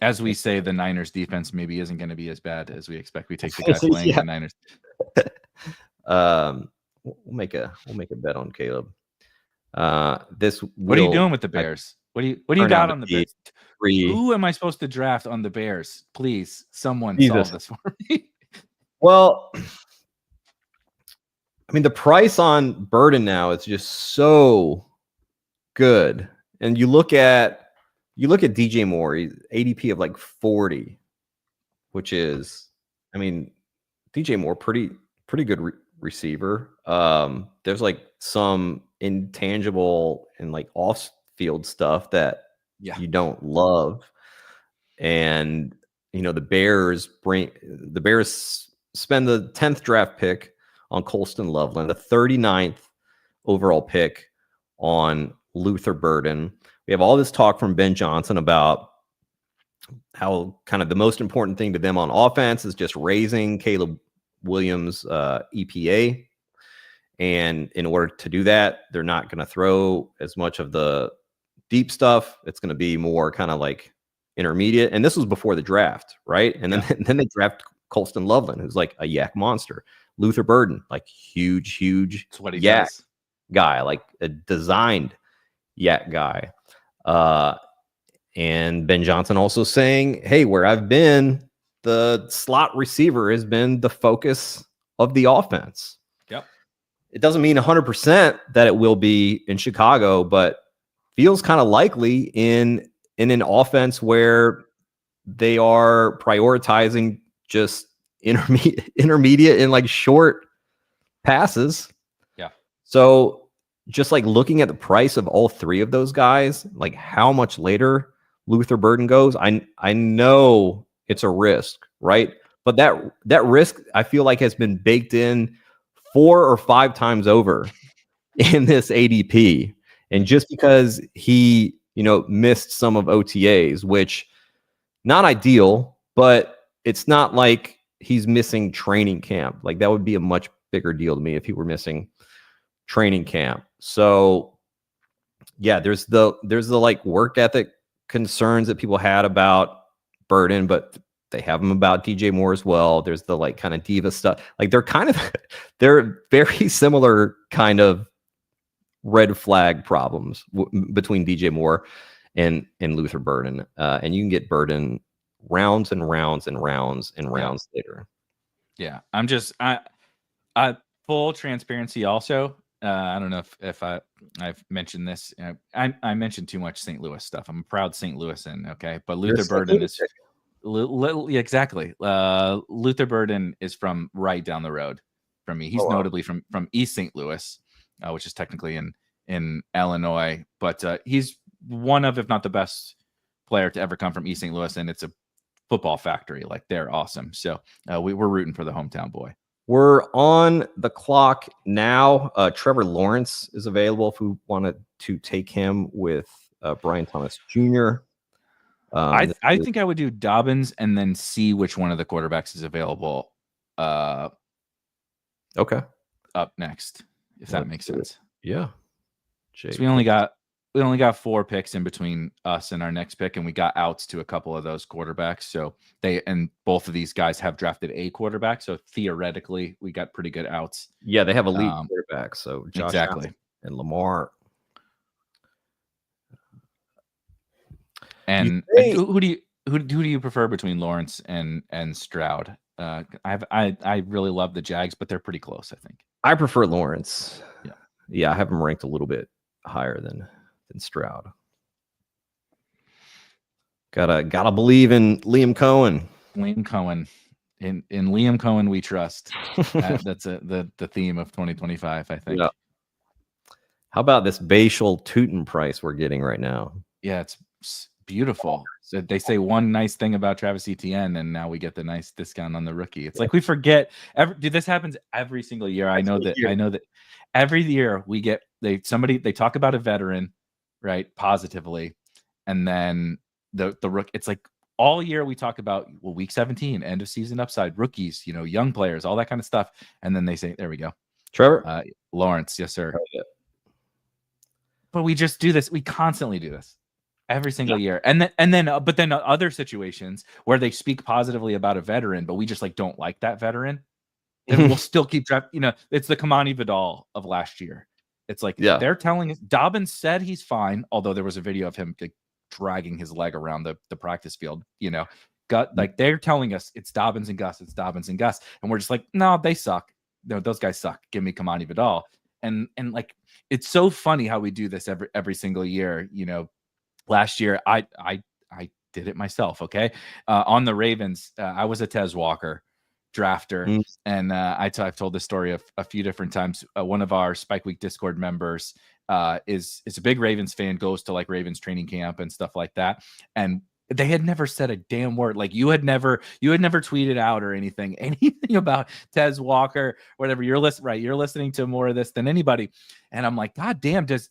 S2: As we say, the Niners defense maybe isn't going to be as bad as we expect. We take the guy playing the Niners.
S1: We'll make a bet on Caleb.
S2: What are you doing with the Bears? What do you got on the Bears? Who am I supposed to draft on the Bears? Please, someone solve this for me.
S1: Well, I mean, the price on Burden now is just so good, and you look at DJ Moore, he's ADP of like 40, which is, I mean, DJ Moore pretty good receiver. There's like some intangible and like off-field stuff that you don't love, and the Bears spend the 10th draft pick on Colston Loveland, the 39th overall pick on Luther Burden. We have all this talk from Ben Johnson about how kind of the most important thing to them on offense is just raising Caleb Williams' EPA. And in order to do that, they're not going to throw as much of the deep stuff. It's going to be more kind of like intermediate. And this was before the draft, right? And then they draft Colston Loveland, who's like a yak monster. Luther Burden, like huge
S2: That's what he
S1: yak
S2: does.
S1: guy, like a designed yak guy. And Ben Johnson also saying, hey, where I've been, the slot receiver has been the focus of the offense.
S2: Yep.
S1: It doesn't mean 100% that it will be in Chicago, but feels kind of likely in an offense where they are prioritizing just intermediate and like short passes.
S2: Yeah.
S1: So just like looking at the price of all three of those guys, like how much later Luther Burden goes, I know it's a risk, right? But that risk I feel like has been baked in 4 or 5 times over in this ADP. And just because he, missed some of OTAs, which not ideal, but it's not like he's missing training camp. Like that would be a much bigger deal to me if he were missing training camp. So yeah, there's the like work ethic concerns that people had about Burden, but they have them about DJ Moore as well. There's the like kind of diva stuff. Like they're very similar kind of red flag problems between DJ Moore and Luther Burden. And you can get Burden rounds and rounds and rounds and rounds later.
S2: Yeah. I full transparency also. I don't know if I've mentioned this. I mentioned too much St. Louis stuff. I'm a proud St. Louisan. Okay. But Luther Burden is exactly. Luther Burden is from right down the road from me. He's notably from East St. Louis, which is technically in Illinois, but he's one of, if not the best player to ever come from East St. Louis. And it's a football factory. Like they're awesome. So we're rooting for the hometown boy.
S1: We're on the clock now. Trevor Lawrence is available if we wanted to take him with Brian Thomas Jr.
S2: I think I would do Dobbins and then see which one of the quarterbacks is available.
S1: Okay.
S2: Up next, if that makes sense.
S1: Yeah.
S2: So we only got 4 picks in between us and our next pick, and we got outs to a couple of those quarterbacks. So both of these guys have drafted a quarterback. So theoretically, we got pretty good outs.
S1: Yeah, they have elite quarterbacks. So Josh
S2: exactly,
S1: Allen and Lamar.
S2: And who do you prefer between Lawrence and Stroud? I really love the Jags, but they're pretty close, I think.
S1: I prefer Lawrence.
S2: Yeah,
S1: I have him ranked a little bit higher than Stroud. Gotta believe in Liam Cohen.
S2: Liam Cohen. In Liam Cohen we trust. That's the theme of 2025, I think.
S1: Yeah. How about this Bashal Tootin price we're getting right now?
S2: Yeah, it's beautiful. So they say one nice thing about Travis Etienne, and now we get the nice discount on the rookie. It's like we forget. Dude, this happens every single year. I know that every year we get they talk about a veteran, right, positively, and then the rook. It's like all year we talk about week 17, end of season upside, rookies, young players, all that kind of stuff, and then they say, there we go,
S1: Trevor
S2: Lawrence, yes sir. But we just do this. We constantly do this. Every single year. But then other situations where they speak positively about a veteran, but we just like don't like that veteran. And we'll still keep track. It's the Kamani Vidal of last year. It's like they're telling us Dobbins said he's fine, although there was a video of him like, dragging his leg around the practice field, like they're telling us it's Dobbins and Gus, and we're just like, no, they suck. No, those guys suck. Give me Kamani Vidal. And like it's so funny how we do this every single year, Last year, I did it myself. Okay, on the Ravens, I was a Tez Walker drafter, and I've told this story a few different times. One of our Spike Week Discord members is a big Ravens fan, goes to like Ravens training camp and stuff like that. And They had never said a damn word. Like you had never tweeted out or anything about Tez Walker, whatever. You're listening to more of this than anybody. And I'm like, God damn, does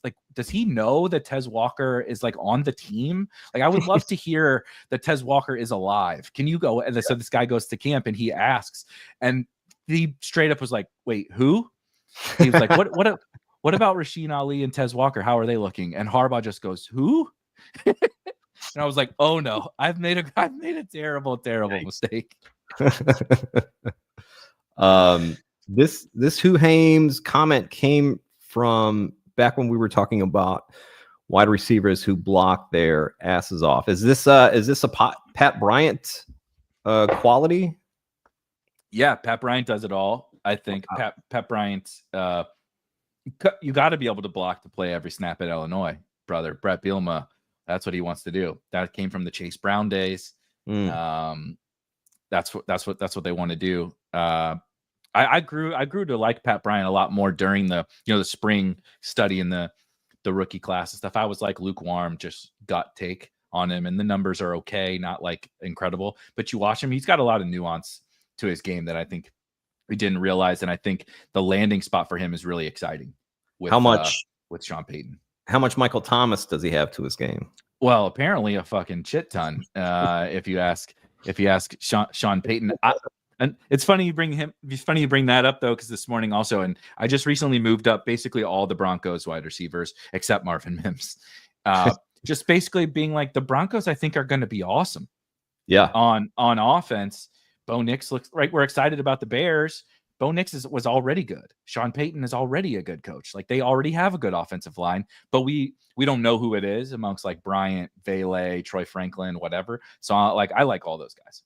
S2: he know that Tez Walker is like on the team? Like, I would love to hear that Tez Walker is alive. Can you go? And so this guy goes to camp and he asks, and he straight up was like, wait, who? He was like, what about Rasheen Ali and Tez Walker? How are they looking? And Harbaugh just goes, who? And I was like, oh no, I've made a terrible mistake.
S1: This Who Hames comment came from back when we were talking about wide receivers who block their asses off. Is this a Pat Bryant quality?
S2: Yeah, Pat Bryant does it all. I think Pat Bryant, you got to be able to block to play every snap at Illinois, brother. Brett Bielema, that's what he wants to do. That came from the Chase Brown days. That's what they want to do. I grew to like Pat Bryant a lot more during the spring study in the rookie class and stuff. I was like lukewarm, just gut take on him, and the numbers are okay, not like incredible, but you watch him, he's got a lot of nuance to his game that I think we didn't realize, and I think the landing spot for him is really exciting. With Sean Payton? How
S1: much Michael Thomas does he have to his game?
S2: Well, apparently a fucking shit ton. If you ask Sean Payton. And it's funny you bring that up though, because this morning also, and I just recently moved up basically all the Broncos wide receivers except Marvin Mims. Just basically being like, the Broncos, I think, are going to be awesome.
S1: Yeah.
S2: On offense, Bo Nix looks right. We're excited about the Bears. Bo Nix was already good. Sean Payton is already a good coach. Like, they already have a good offensive line, but we don't know who it is amongst like Bryant, Vele, Troy Franklin, whatever. So I like all those guys.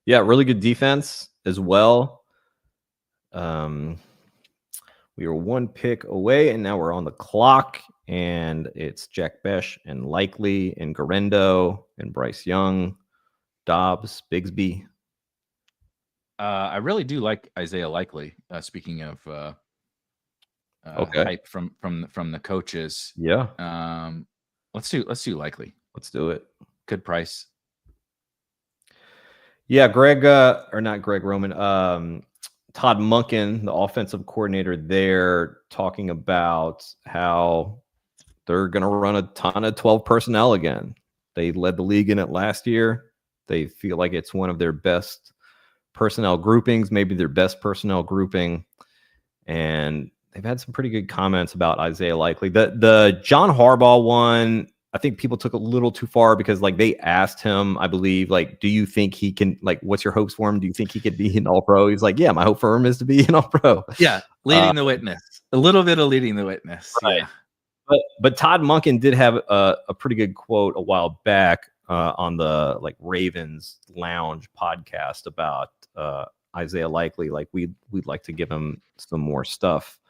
S1: Yeah, really good defense as well. We were one pick away, and now we're on the clock, and it's Jack Besh and Likely and Garendo and Bryce Young, Dobbs, Bigsby.
S2: I really do like Isaiah Likely. Speaking of hype from the coaches.
S1: Yeah.
S2: Let's do Likely.
S1: Let's do it.
S2: Good price.
S1: Yeah, not Greg Roman. Todd Monken, the offensive coordinator there, talking about how they're going to run a ton of 12 personnel again. They led the league in it last year. They feel like it's one of their best personnel groupings, maybe their best personnel grouping. And they've had some pretty good comments about Isaiah Likely. The John Harbaugh one, I think people took a little too far, because like they asked him, I believe, like, do you think he can, like, what's your hopes for him? Do you think he could be an All-Pro? He's like, yeah, my hope for him is to be an All-Pro.
S2: Yeah, leading the witness. A little bit of leading the witness.
S1: Right. Yeah. But Todd Monken did have a pretty good quote a while back on the like Ravens Lounge podcast about Isaiah Likely. Like, we'd like to give him some more stuff.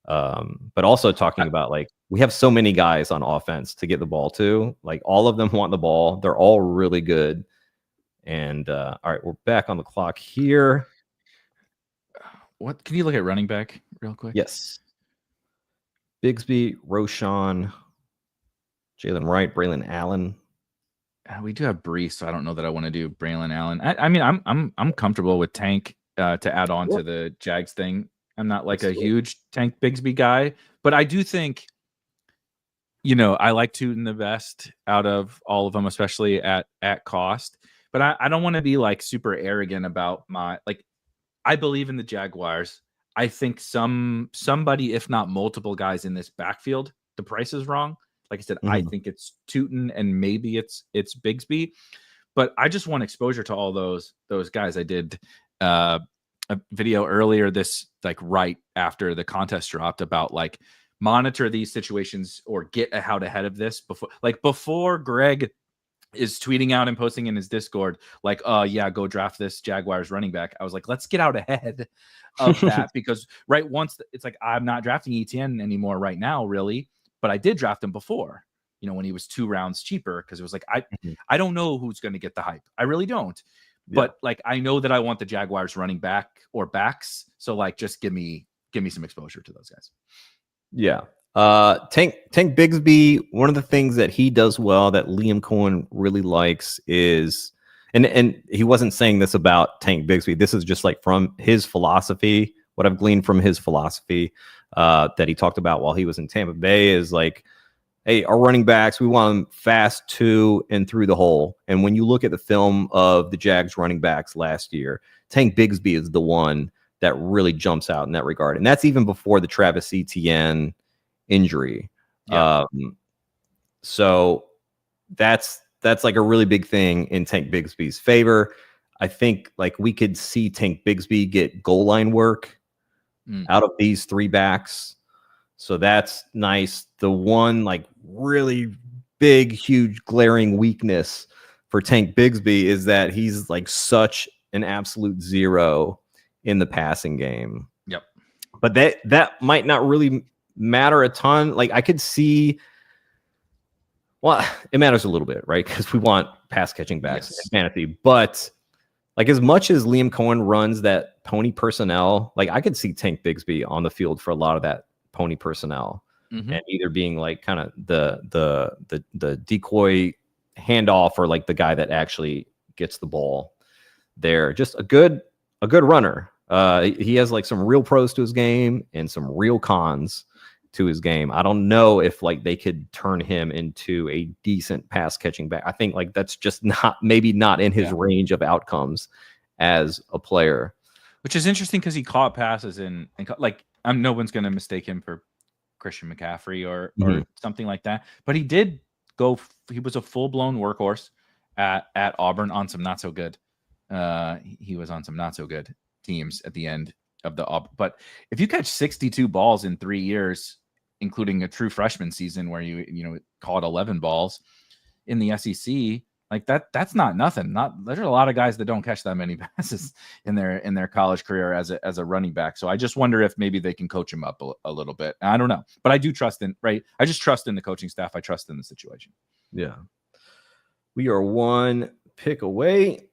S1: But also talking about, like, we have so many guys on offense to get the ball to. Like, all of them want the ball. They're all really good. And all right, we're back on the clock here.
S2: What can you look at running back real quick?
S1: Yes. Bigsby, Roschon, Jalen Wright, Braylon Allen.
S2: We do have Breece, so I don't know that I want to do Braylon Allen. I mean, I'm comfortable with Tank to add on to the Jags thing. I'm not like a huge Tank Bigsby guy, but I do think, I like Tootin the best out of all of them, especially at cost. But I don't want to be like super arrogant about I believe in the Jaguars. I think somebody, if not multiple guys in this backfield, the price is wrong. Like I said, I think it's Tootin and maybe it's Bigsby, but I just want exposure to all those guys. I did a video earlier right after the contest dropped about like monitor these situations or get out ahead of this before Greg is tweeting out and posting in his Discord like, yeah, go draft this Jaguars running back. I was like, let's get out ahead of that, because once it's like, I'm not drafting ETN anymore right now, really, but I did draft him before, when he was 2 rounds cheaper, because it was like, I don't know who's going to get the hype. I really don't. Yeah. But like, I know that I want the Jaguars running back or backs. So like, just give me some exposure to those guys.
S1: Yeah. Tank Bigsby, one of the things that he does well that Liam Cohen really likes is, and he wasn't saying this about Tank Bigsby. This is just like from his philosophy. What I've gleaned from his philosophy that he talked about while he was in Tampa Bay is like, hey, our running backs, we want them fast to and through the hole. And when you look at the film of the Jags running backs last year, Tank Bigsby is the one that really jumps out in that regard. And that's even before the Travis Etienne injury.
S2: Yeah.
S1: So that's like a really big thing in Tank Bigsby's favor. I think like we could see Tank Bigsby get goal line work out of these three backs. So that's nice. The one like really big, huge, glaring weakness for Tank Bigsby is that he's like such an absolute zero in the passing game.
S2: Yep.
S1: But that might not really matter a ton. Like I could see, well, it matters a little bit, right? Because we want pass catching backs in fantasy. But like as much as Liam Cohen runs that pony personnel, like I could see Tank Bigsby on the field for a lot of that pony personnel, and either being like kind of the decoy handoff or like the guy that actually gets the ball there. Just a good runner. He has like some real pros to his game and some real cons to his game. I don't know if like they could turn him into a decent pass catching back. I think like that's just maybe not in his range of outcomes as a player.
S2: Which is interesting because he caught passes and like no one's going to mistake him for Christian McCaffrey or something like that. But he did go. He was a full blown workhorse at Auburn on some not so good. He was on some not so good teams at the end of the Auburn. But if you catch 62 balls in 3 years, including a true freshman season where you caught 11 balls in the SEC, like that's not nothing. There's a lot of guys that don't catch that many passes in their college career as a running back. So I just wonder if maybe they can coach him up a little bit. I don't know, but I do trust I just trust in the coaching staff. I trust in the situation.
S1: Yeah. We are one pick away.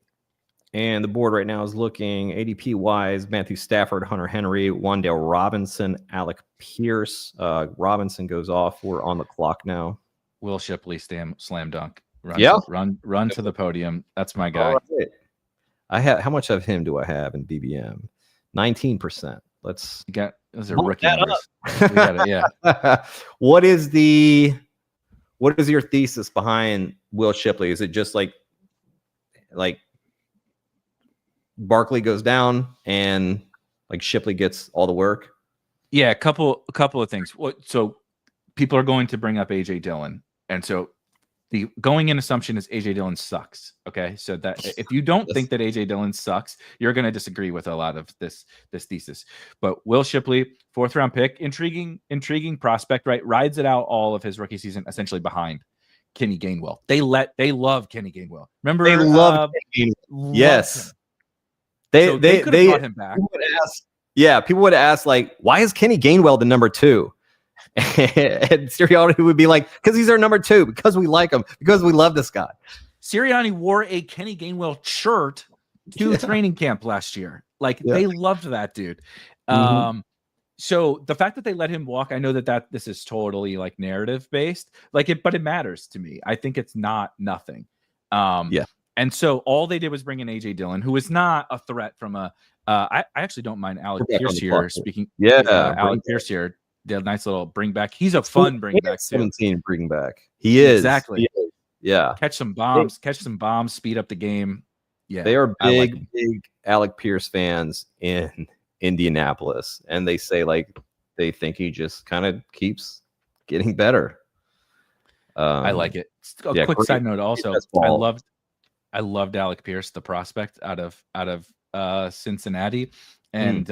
S1: And the board right now is looking ADP wise: Matthew Stafford, Hunter Henry, Wan'Dale Robinson, Alec Pierce. Robinson goes off. We're on the clock now.
S2: Will Shipley slam dunk. Run to the podium. That's my guy.
S1: Right. I have, how much of him do I have in BBM? 19%. Let's
S2: get those are rookie numbers. We got it, yeah.
S1: What is your thesis behind Will Shipley? Is it just like Barkley goes down and like Shipley gets all the work?
S2: Yeah, a couple of things. So people are going to bring up AJ Dillon, and so the going in assumption is AJ Dillon sucks. Okay, so that if you don't think that AJ Dillon sucks, you're going to disagree with a lot of this thesis. But Will Shipley, 4th round pick, intriguing prospect, right? Rides it out all of his rookie season essentially behind Kenny Gainwell. They love Kenny Gainwell. Remember,
S1: they love Kenny Gainwell. Yes. They could have brought him back. People would ask like, why is Kenny Gainwell the number 2? And Sirianni would be like, because he's our number 2, because we like him, because we love this guy.
S2: Sirianni wore a Kenny Gainwell shirt to training camp last year. Like they loved that dude. So the fact that they let him walk, I know that this is totally like narrative based, but it matters to me. I think it's not nothing. And so all they did was bring in AJ Dillon, who is not a threat from a. I actually don't mind Alec Pierce here speaking. Alec Pierce here did a nice little bring back. He's a fun bring back.
S1: 17 bring back. He is
S2: exactly.
S1: He is. Yeah.
S2: Catch some bombs, speed up the game. Yeah,
S1: they are big Alec Pierce fans in Indianapolis, and they say like they think he just kind of keeps getting better.
S2: I like it. A quick side note also, I loved Alec Pierce, the prospect out of Cincinnati, and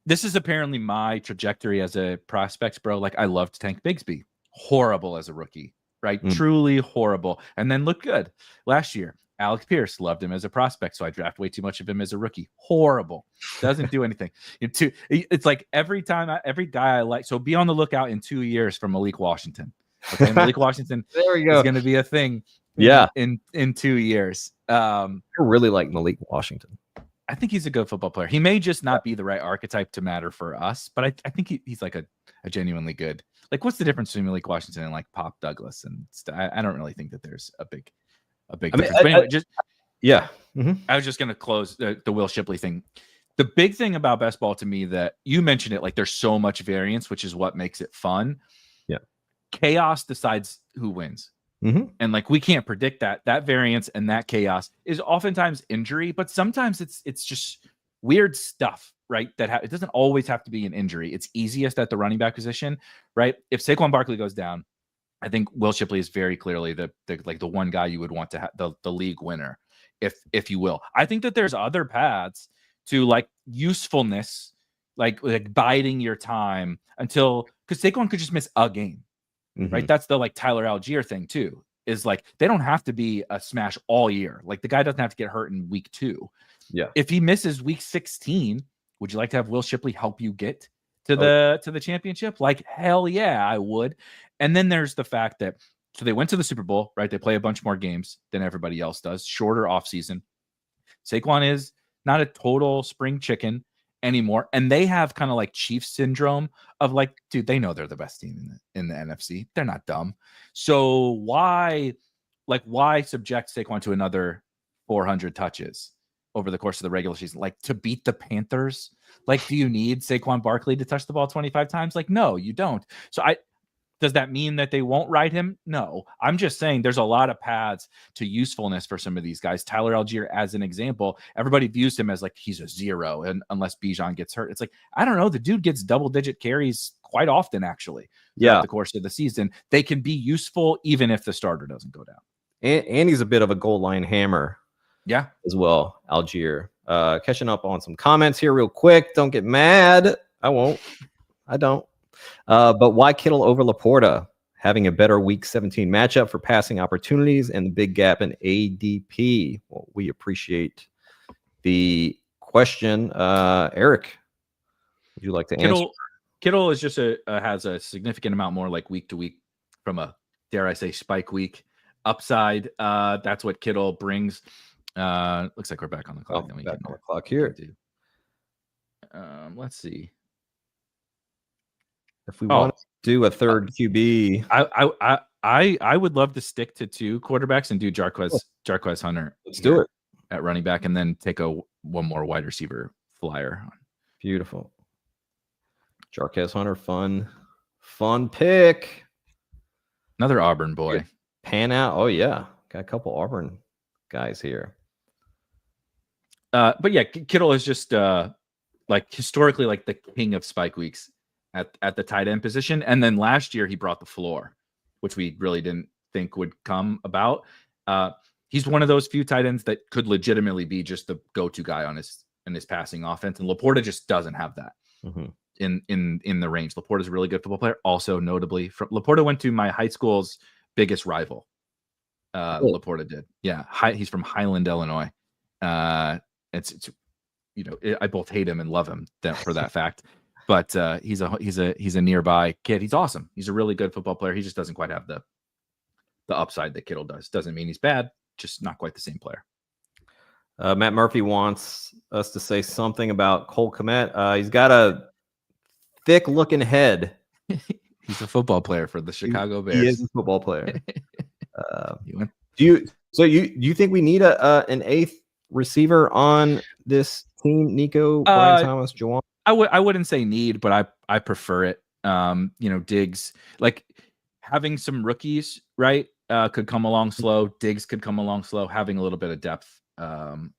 S2: this is apparently my trajectory as a prospect, bro. Like I loved Tank Bigsby, horrible as a rookie, right? Truly horrible, and then looked good last year. Alec Pierce, loved him as a prospect, so I draft way too much of him as a rookie. Horrible, doesn't do anything. It's like every guy I like. So be on the lookout in 2 years for Malik Washington. Okay, Malik Washington
S1: there we go.
S2: Is going to be a thing. In 2 years.
S1: I really like Malik Washington.
S2: I think he's a good football player. He may just not be the right archetype to matter for us, but I think he's like a genuinely good. Like, what's the difference between Malik Washington and like Pop Douglas? And I don't really think that there's a big difference. But anyway, I was just gonna close the Will Shipley thing. The big thing about best ball to me that you mentioned it, like there's so much variance, which is what makes it fun.
S1: Yeah,
S2: chaos decides who wins. And like we can't predict that variance, and that chaos is oftentimes injury, but sometimes it's just weird stuff, right? That it doesn't always have to be an injury. It's easiest at the running back position, right? If Saquon Barkley goes down, I think Will Shipley is very clearly the one guy you would want to have the league winner, if you will. I think that there's other paths to like usefulness, like biding your time until, because Saquon could just miss a game. Right. That's the like Tyler Algier thing too, is like they don't have to be a smash all year. Like the guy doesn't have to get hurt in week 2.
S1: Yeah.
S2: If he misses week 16, would you like to have Will Shipley help you get to the championship? Like, hell yeah, I would. And then there's the fact that, so they went to the Super Bowl, right? They play a bunch more games than everybody else does, shorter offseason. Saquon is not a total spring chicken anymore, and they have kind of like Chiefs syndrome of like, dude, they know they're the best team in the NFC. They're not dumb. So why subject Saquon to another 400 touches over the course of the regular season, like to beat the Panthers? Like, do you need Saquon Barkley to touch the ball 25 times? Like, no, you don't. So does that mean that they won't ride him? No. I'm just saying there's a lot of paths to usefulness for some of these guys. Tyler Algier, as an example, everybody views him as like he's a 0, and unless Bijan gets hurt. It's like, I don't know. The dude gets double-digit carries quite often, actually, throughout the course of the season. They can be useful even if the starter doesn't go down.
S1: And he's a bit of a goal line hammer.
S2: Yeah.
S1: As well, Algier. Catching up on some comments here real quick. Don't get mad. I won't. I don't. But why Kittle over Laporta? Having a better week 17 matchup for passing opportunities and the big gap in ADP. Well, we appreciate the question. Erik, would you like to answer?
S2: Kittle is just has a significant amount more like week to week from a, dare I say, spike week upside. That's what Kittle brings. Looks like we're back on the clock.
S1: Back on the clock here.
S2: Let's see.
S1: If we want to do a third QB,
S2: I would love to stick to 2 quarterbacks and do Jarquez Hunter.
S1: Let's do it
S2: at running back, and then take one more wide receiver flyer.
S1: Beautiful. Jarquez Hunter, fun pick.
S2: Another Auburn boy.
S1: Pan out. Oh yeah, got a couple Auburn guys here.
S2: But yeah, Kittle is just like historically like the king of spike weeks at the tight end position. And then last year he brought the floor, which we really didn't think would come about. He's one of those few tight ends that could legitimately be just the go-to guy in his passing offense. And Laporta just doesn't have that in the range. Laporta's a really good football player. Also notably, Laporta went to my high school's biggest rival. Laporta did. Yeah. He's from Highland, Illinois. It's I both hate him and love him for that fact. But he's a nearby kid. He's awesome. He's a really good football player. He just doesn't quite have the upside that Kittle does. Doesn't mean he's bad, just not quite the same player.
S1: Matt Murphy wants us to say something about Cole Kmet. He's got a thick-looking head.
S2: He's a football player for the Chicago Bears.
S1: He is a football player. Do you think we need an 8th receiver on this team? Nico, Brian Thomas, Juwan?
S2: I wouldn't say need, but I prefer it. Diggs, like having some rookies, right? Could come along slow. Diggs could come along slow. Having a little bit of depth, I'm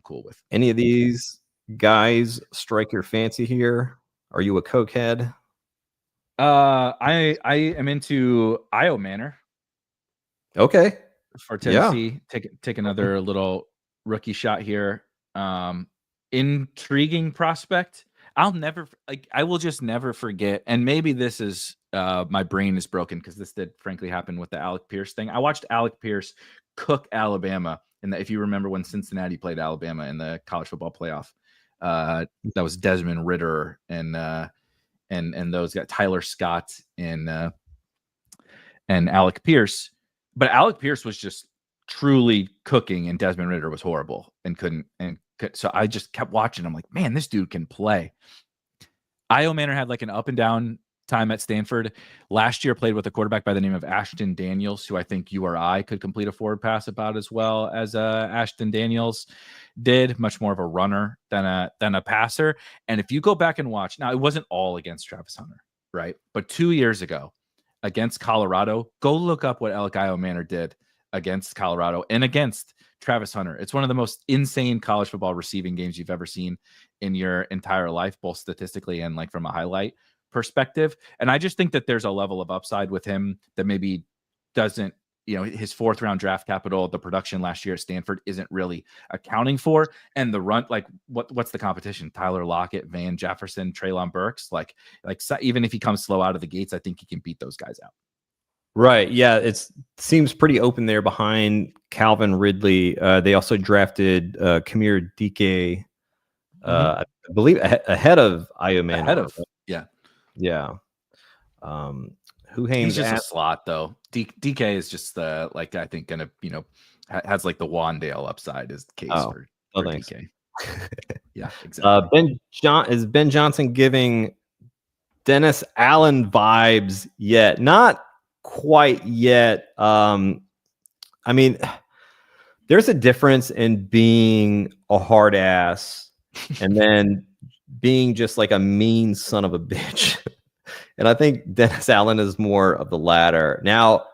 S2: cool with.
S1: Any of these guys strike your fancy here? Are you a Coke head?
S2: I am into Io Manor.
S1: Okay.
S2: For Tennessee, take another little rookie shot here. Intriguing prospect. I will just never forget. And maybe this is my brain is broken because this did frankly happen with the Alec Pierce thing. I watched Alec Pierce cook Alabama, and if you remember when Cincinnati played Alabama in the college football playoff, that was Desmond Ridder and those got Tyler Scott and Alec Pierce. But Alec Pierce was just truly cooking, and Desmond Ridder was horrible and couldn't So I just kept watching. I'm like, man, this dude can play. Io Manor had like an up and down time at Stanford. Last year played with a quarterback by the name of Ashton Daniels, who I think you or I could complete a forward pass about as well as Ashton Daniels did. Much more of a runner than a passer. And if you go back and watch, now it wasn't all against Travis Hunter, right? But 2 years ago against Colorado, go look up what Io Manor did against Colorado and against Travis Hunter. It's one of the most insane college football receiving games you've ever seen in your entire life, both statistically and like from a highlight perspective. And I just think that there's a level of upside with him that maybe doesn't, his 4th round draft capital, the production last year at Stanford isn't really accounting for. And the run, like what's the competition? Tyler Lockett, Van Jefferson, Treylon Burks. Like even if he comes slow out of the gates, I think he can beat those guys out.
S1: Right. Yeah. It seems pretty open there behind Calvin Ridley. They also drafted Kamir Dike, I believe ahead of Io Manor.
S2: Ahead of, yeah.
S1: Yeah. Who hangs?
S2: He's just a slot though. DK is just I think gonna, has like the Wandale upside is the case for DK. Yeah, exactly.
S1: Is Ben Johnson giving Dennis Allen vibes yet? Not quite yet. I mean, there's a difference in being a hard ass and then being just like a mean son of a bitch. And I think Dennis Allen is more of the latter. Now,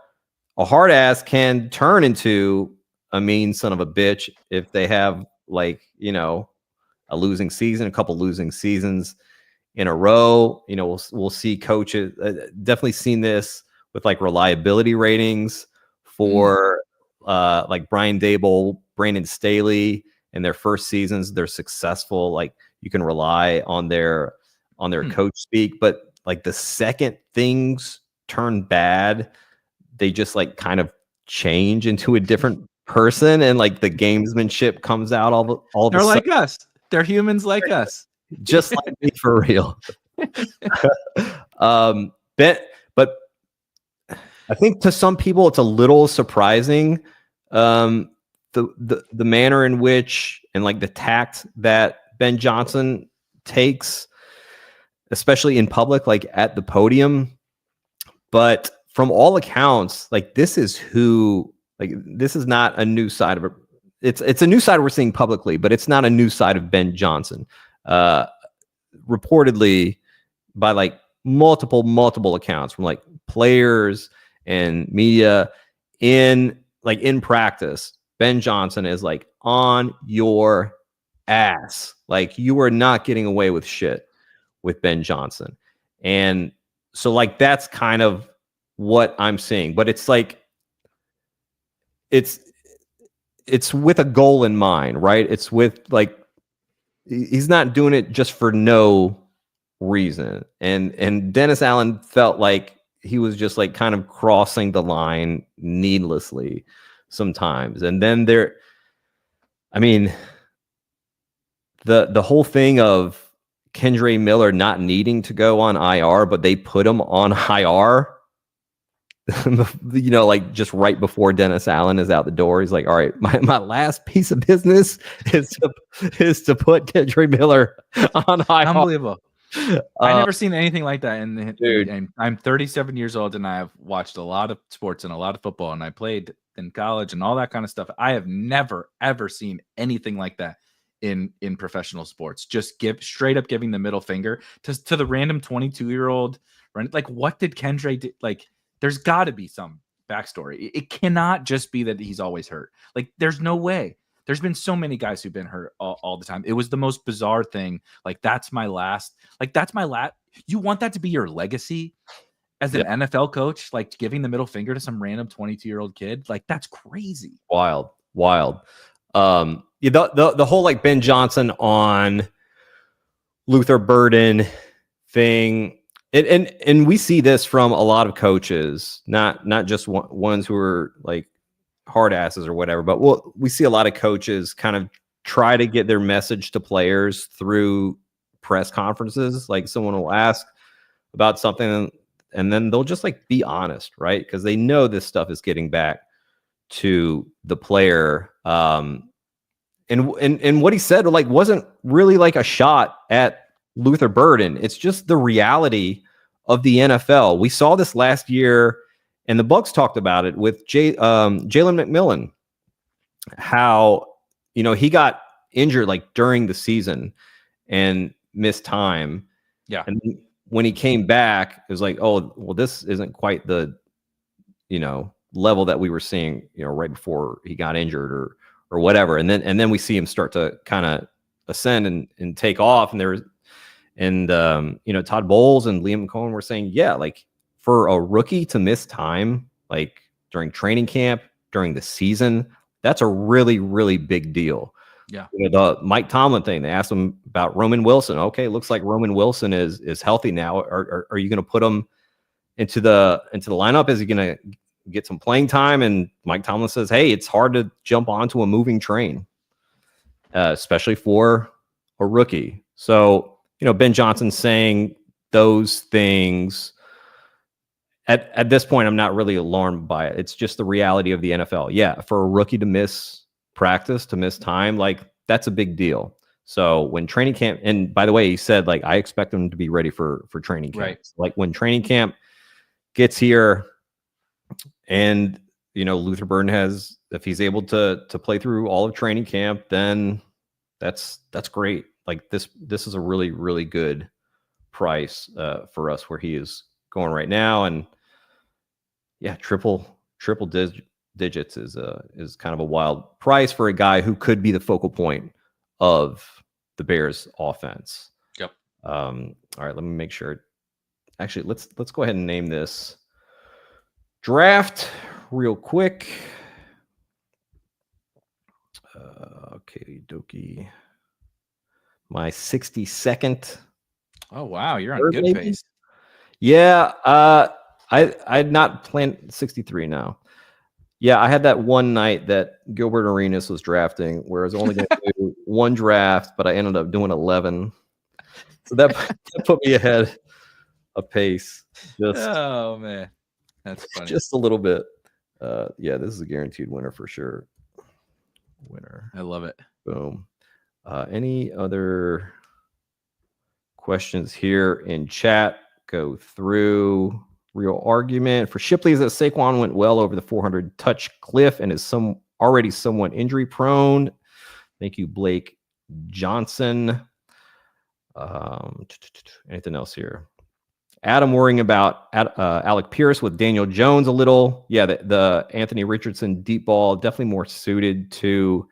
S1: a hard ass can turn into a mean son of a bitch if they have like, a losing season, a couple losing seasons in a row. We'll see coaches definitely seen this with like reliability ratings for like Brian Dable, Brandon Staley in their first seasons. They're successful. Like you can rely on their coach speak, but like the second things turn bad, they just like kind of change into a different person, and like the gamesmanship comes out all
S2: They're like us. They're humans like us.
S1: Just like me, for real. But I think to some people it's a little surprising, the manner in which and like the tact that Ben Johnson takes, especially in public, like at the podium. But from all accounts, like this is not a new side of it. It's a new side we're seeing publicly, but it's not a new side of Ben Johnson. Reportedly by like multiple accounts from like players and media in practice, Ben Johnson is like on your ass. Like you are not getting away with shit with Ben Johnson. And so like that's kind of what I'm seeing, but it's like it's with a goal in mind, right? It's with like he's not doing it just for no reason. And Dennis Allen felt like he was just like kind of crossing the line needlessly sometimes. And then the whole thing of Kendre Miller not needing to go on IR, but they put him on IR, like just right before Dennis Allen is out the door. He's like, all right, my last piece of business is to put Kendre Miller on IR.
S2: Unbelievable. I've never seen anything like that. And I'm 37 years old and I have watched a lot of sports and a lot of football, and I played in college and all that kind of stuff. I have never, ever seen anything like that in professional sports. Just straight up giving the middle finger to the random 22-year-old. Like, what did Kendre do? Like, there's got to be some backstory. It cannot just be that he's always hurt. Like, there's no way. There's been so many guys who've been hurt all the time. It was the most bizarre thing. Like, that's my last. You want that to be your legacy as an NFL coach? Like, giving the middle finger to some random 22-year-old kid? Like, that's crazy.
S1: Wild. The whole like Ben Johnson on Luther Burden thing. And we see this from a lot of coaches, not just ones who are like hard asses or whatever, but we see a lot of coaches kind of try to get their message to players through press conferences. Like someone will ask about something and then they'll just like be honest, right? Because they know this stuff is getting back to the player. and what he said like wasn't really like a shot at Luther Burden. It's just the reality of the NFL. We saw this last year, and the Bucs talked about it with Jalen McMillan, how he got injured like during the season and missed time.
S2: Yeah.
S1: And when he came back, it was like, oh, well, this isn't quite the level that we were seeing, right before he got injured or whatever. And then we see him start to kind of ascend and take off. And Todd Bowles and Liam Cohen were saying, yeah, like for a rookie to miss time, like during training camp, during the season, that's a really, really big deal.
S2: Yeah.
S1: The Mike Tomlin thing, they asked him about Roman Wilson. Okay, looks like Roman Wilson is healthy now. Are you going to put him into the lineup? Is he going to get some playing time? And Mike Tomlin says, hey, it's hard to jump onto a moving train, especially for a rookie. So, Ben Johnson saying those things at this point, I'm not really alarmed by it. It's just the reality of the NFL. Yeah, for a rookie to miss practice, to miss time, like that's a big deal. So when training camp, and by the way, he said like I expect him to be ready for training camp.
S2: Right.
S1: Like when training camp gets here, and Luther Burden has, if he's able to play through all of training camp, then that's great. Like this is a really, really good price for us where he is going right now. And yeah, triple digits is kind of a wild price for a guy who could be the focal point of the Bears offense.
S2: Yep.
S1: All right, let me make sure. Actually, let's go ahead and name this draft real quick. Okay, dokie. My 62nd.
S2: Oh wow, you're on good pace.
S1: Yeah, I'd not planned 63 now. Yeah, I had that one night that Gilbert Arenas was drafting where I was only going to do one draft, but I ended up doing 11. So that put me ahead of pace.
S2: Oh man, that's funny.
S1: Just a little bit. Yeah, this is a guaranteed winner for sure. Winner.
S2: I love it.
S1: Boom. Any other questions here in chat? Go through. Real argument for Shipley is that Saquon went well over the 400 touch cliff and is already somewhat injury prone. Thank you, Blake Johnson. Anything else here? Adam worrying about Alec Pierce with Daniel Jones a little. Yeah, the Anthony Richardson deep ball definitely more suited to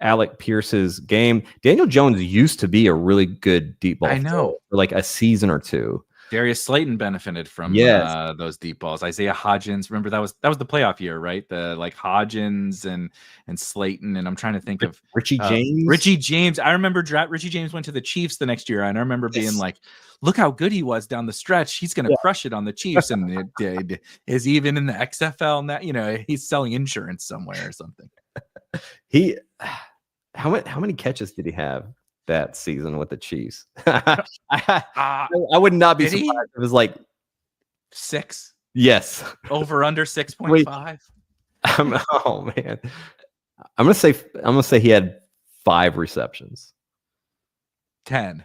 S1: Alec Pierce's game. Daniel Jones used to be a really good deep ball.
S2: I know.
S1: For like a season or two.
S2: Darius Slayton benefited from those deep balls. Isaiah Hodgins, remember that was the playoff year, right? The like Hodgins and Slayton, and I'm trying to think of
S1: Richie James.
S2: Richie James. I remember Richie James went to the Chiefs the next year, and I remember being like, "Look how good he was down the stretch. He's going to crush it on the Chiefs." And it did. Is even in the XFL now? He's selling insurance somewhere or something.
S1: How many catches did he have that season with the Chiefs? I would not be surprised if it was like
S2: 6.
S1: Yes.
S2: Over under 6.5.
S1: Oh man. I'm gonna say he had 5 receptions.
S2: 10.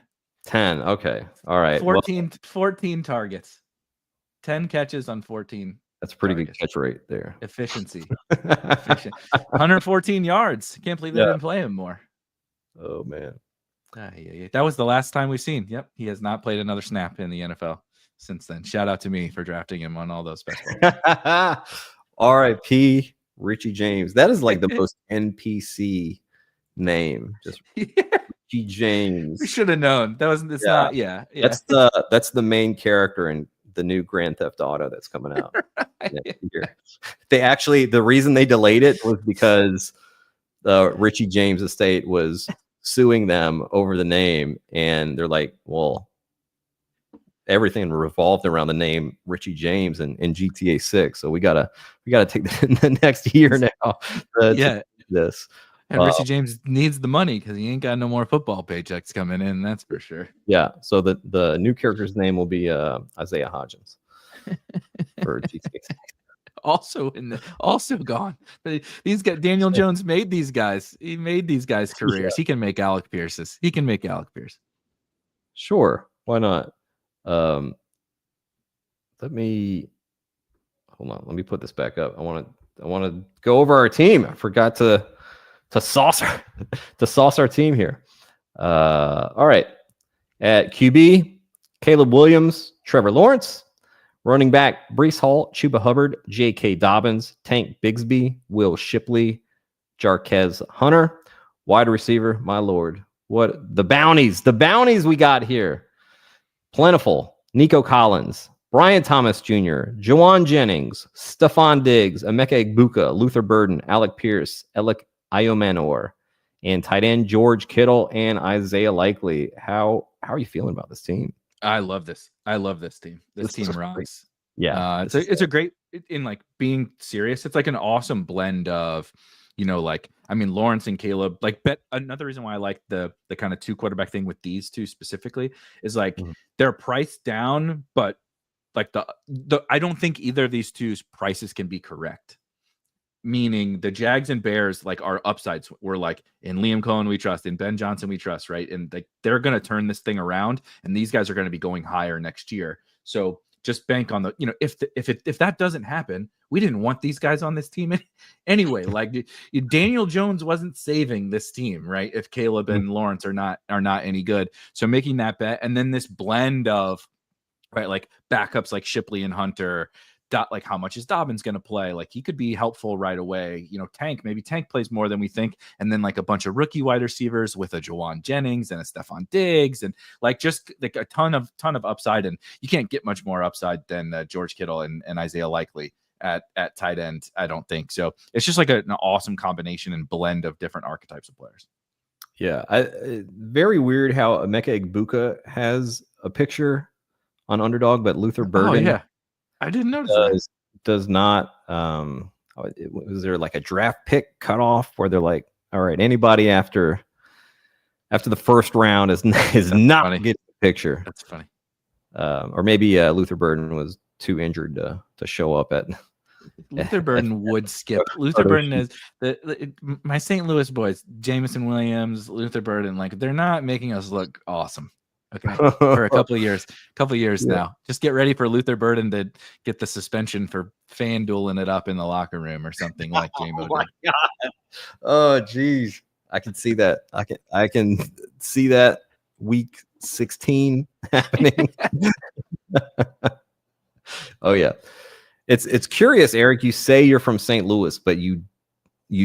S1: Okay. All right.
S2: 14 targets. 10 catches on 14.
S1: That's a pretty good catch rate there.
S2: Efficiency. 114 yards. Can't believe they didn't play him more.
S1: Oh man.
S2: That was the last time we've seen. Yep. He has not played another snap in the NFL since then. Shout out to me for drafting him on all those best balls.
S1: R.I.P. Richie James. That is like the most NPC name. Just Richie James.
S2: We should have known. That's
S1: the main character in the new Grand Theft Auto that's coming out next year. The reason they delayed it was because the Richie James estate was suing them over the name, and they're like, well, everything revolved around the name Richie James in GTA 6, so we gotta take the next year now to do this.
S2: And Richie James needs the money because he ain't got no more football paychecks coming in, that's for sure.
S1: Yeah, so the new character's name will be Isaiah Hodgins for GTA 6.
S2: Also gone. These guys, Daniel Jones made these guys. He made these guys careers. He can make Alec Pierce's. He can make Alec Pierce.
S1: Sure, why not? Let me hold on. Let me put this back up. I want to go over our team. I forgot to sauce our team here. All right. At QB, Caleb Williams, Trevor Lawrence. Running back, Breece Hall, Chuba Hubbard, J.K. Dobbins, Tank Bigsby, Will Shipley, Jarquez Hunter. Wide receiver, my lord. What the bounties we got here. Plentiful. Nico Collins, Brian Thomas Jr., Juwan Jennings, Stephon Diggs, Emeka Egbuka, Luther Burden, Alec Pierce, Alec Iomanor, and tight end George Kittle and Isaiah Likely. How are you feeling about this team?
S2: I love this. I love this team. This team rocks.
S1: Yeah.
S2: It's a great, in like being serious. It's like an awesome blend of, like, I mean, Lawrence and Caleb, another reason why I like the kind of 2 quarterback thing with these two specifically is like they're priced down, but like I don't think either of these two's prices can be correct. Meaning the Jags and Bears, like, our upsides were like, in Liam Cohen we trust, in Ben Johnson we trust, right? And like they're going to turn this thing around, and these guys are going to be going higher next year. So just bank on the, if that doesn't happen, we didn't want these guys on this team anyway. Like Daniel Jones wasn't saving this team, right? If Caleb and Lawrence are not any good. So making that bet, and then this blend of, right, like backups like Shipley and Hunter. Like, how much is Dobbins going to play? Like, he could be helpful right away. Tank plays more than we think. And then like a bunch of rookie wide receivers with a Juwan Jennings and a Stephon Diggs, and like just like a ton of upside. And you can't get much more upside than George Kittle and Isaiah Likely at tight end, I don't think. So it's just like an awesome combination and blend of different archetypes of players.
S1: Yeah. Very weird how Emeka Egbuka has a picture on Underdog, but Luther Burden.
S2: Oh, yeah. I didn't notice
S1: does not. Was there like a draft pick cutoff where they're like, all right, anybody after the first round is not getting the picture?
S2: That's funny.
S1: Or maybe Luther Burden was too injured to show up at.
S2: Luther Burden would skip. Luther Burden is my St. Louis boys, Jameson Williams, Luther Burden. Like, they're not making us look awesome. Okay, for a couple of years now. Just get ready for Luther Burden to get the suspension for FanDueling it up in the locker room or something like J-Mo did.
S1: God. Oh, geez. I can see that. I can see that week 16 happening. Oh, yeah. It's curious, Eric. You say you're from St. Louis, but you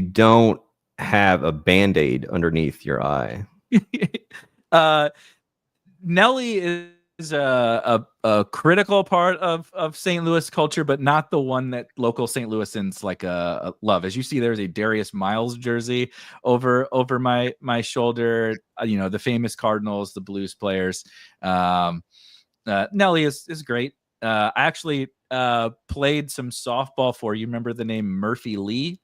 S1: don't have a Band-Aid underneath your eye.
S2: Nelly is a critical part of St. Louis culture, but not the one that local St. Louisans like love. As you see, there's a Darius Miles jersey over my shoulder. The famous Cardinals, the Blues players. Nelly is great. I actually played some softball for you. Remember the name Murphy Lee?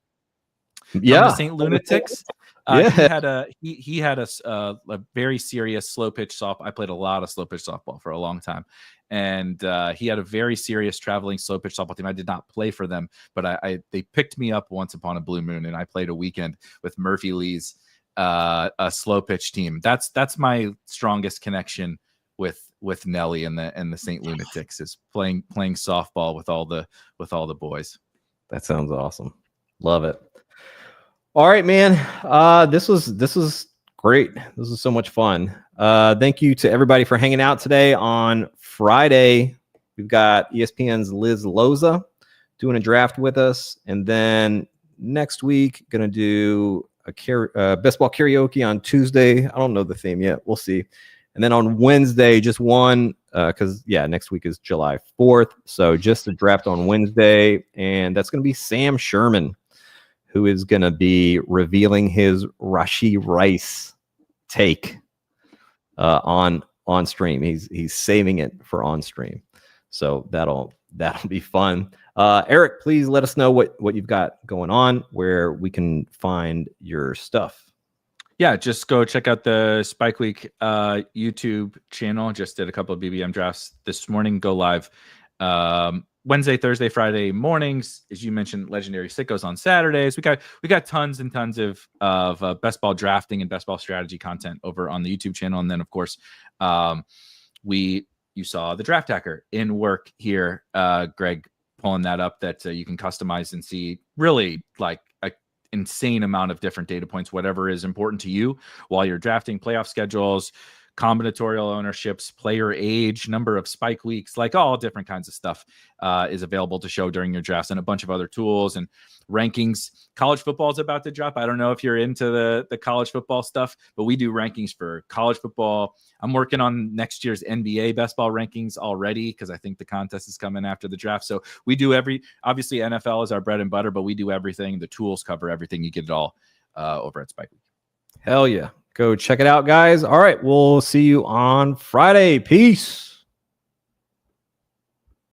S1: Yeah,
S2: the St. Lunatics. He had a very serious slow pitch softball. I played a lot of slow pitch softball for a long time, and he had a very serious traveling slow pitch softball team. I did not play for them, but they picked me up once upon a blue moon, and I played a weekend with Murphy Lee's a slow pitch team. That's my strongest connection with Nelly and the St. Lunatics, is playing softball with all the boys.
S1: That sounds awesome. Love it. All right, man. This was great. This was so much fun. Thank you to everybody for hanging out today. On Friday, we've got ESPN's Liz Loza doing a draft with us, and then next week gonna do a best ball karaoke on Tuesday. I don't know the theme yet. We'll see. And then on Wednesday, just one, because next week is July 4th, so just a draft on Wednesday, and that's gonna be Sam Sherman, who is going to be revealing his Rashee Rice take on stream. He's saving it for on stream, so that'll be fun. Eric, please let us know what you've got going on, where we can find your stuff.
S2: Yeah, just go check out the Spike Week YouTube channel. Just did a couple of BBM drafts this morning. Go live Wednesday, Thursday, Friday mornings, as you mentioned, Legendary Sickos on Saturdays. We got tons and tons of best ball drafting and best ball strategy content over on the YouTube channel. And then, of course, you saw the Draft Hacker in work here, Greg, pulling that up that you can customize and see really like a insane amount of different data points, whatever is important to you while you're drafting, playoff schedules, combinatorial ownerships, player age, number of spike weeks, like all different kinds of stuff is available to show during your drafts, and a bunch of other tools and rankings. College football is about to drop. I don't know if you're into the college football stuff, but we do rankings for college football. I'm working on next year's NBA best ball rankings already because I think the contest is coming after the draft. So we do obviously NFL is our bread and butter, but we do everything. The tools cover everything. You get it all over at Spike Week.
S1: Hell yeah. Go check it out, guys. All right. We'll see you on Friday. Peace.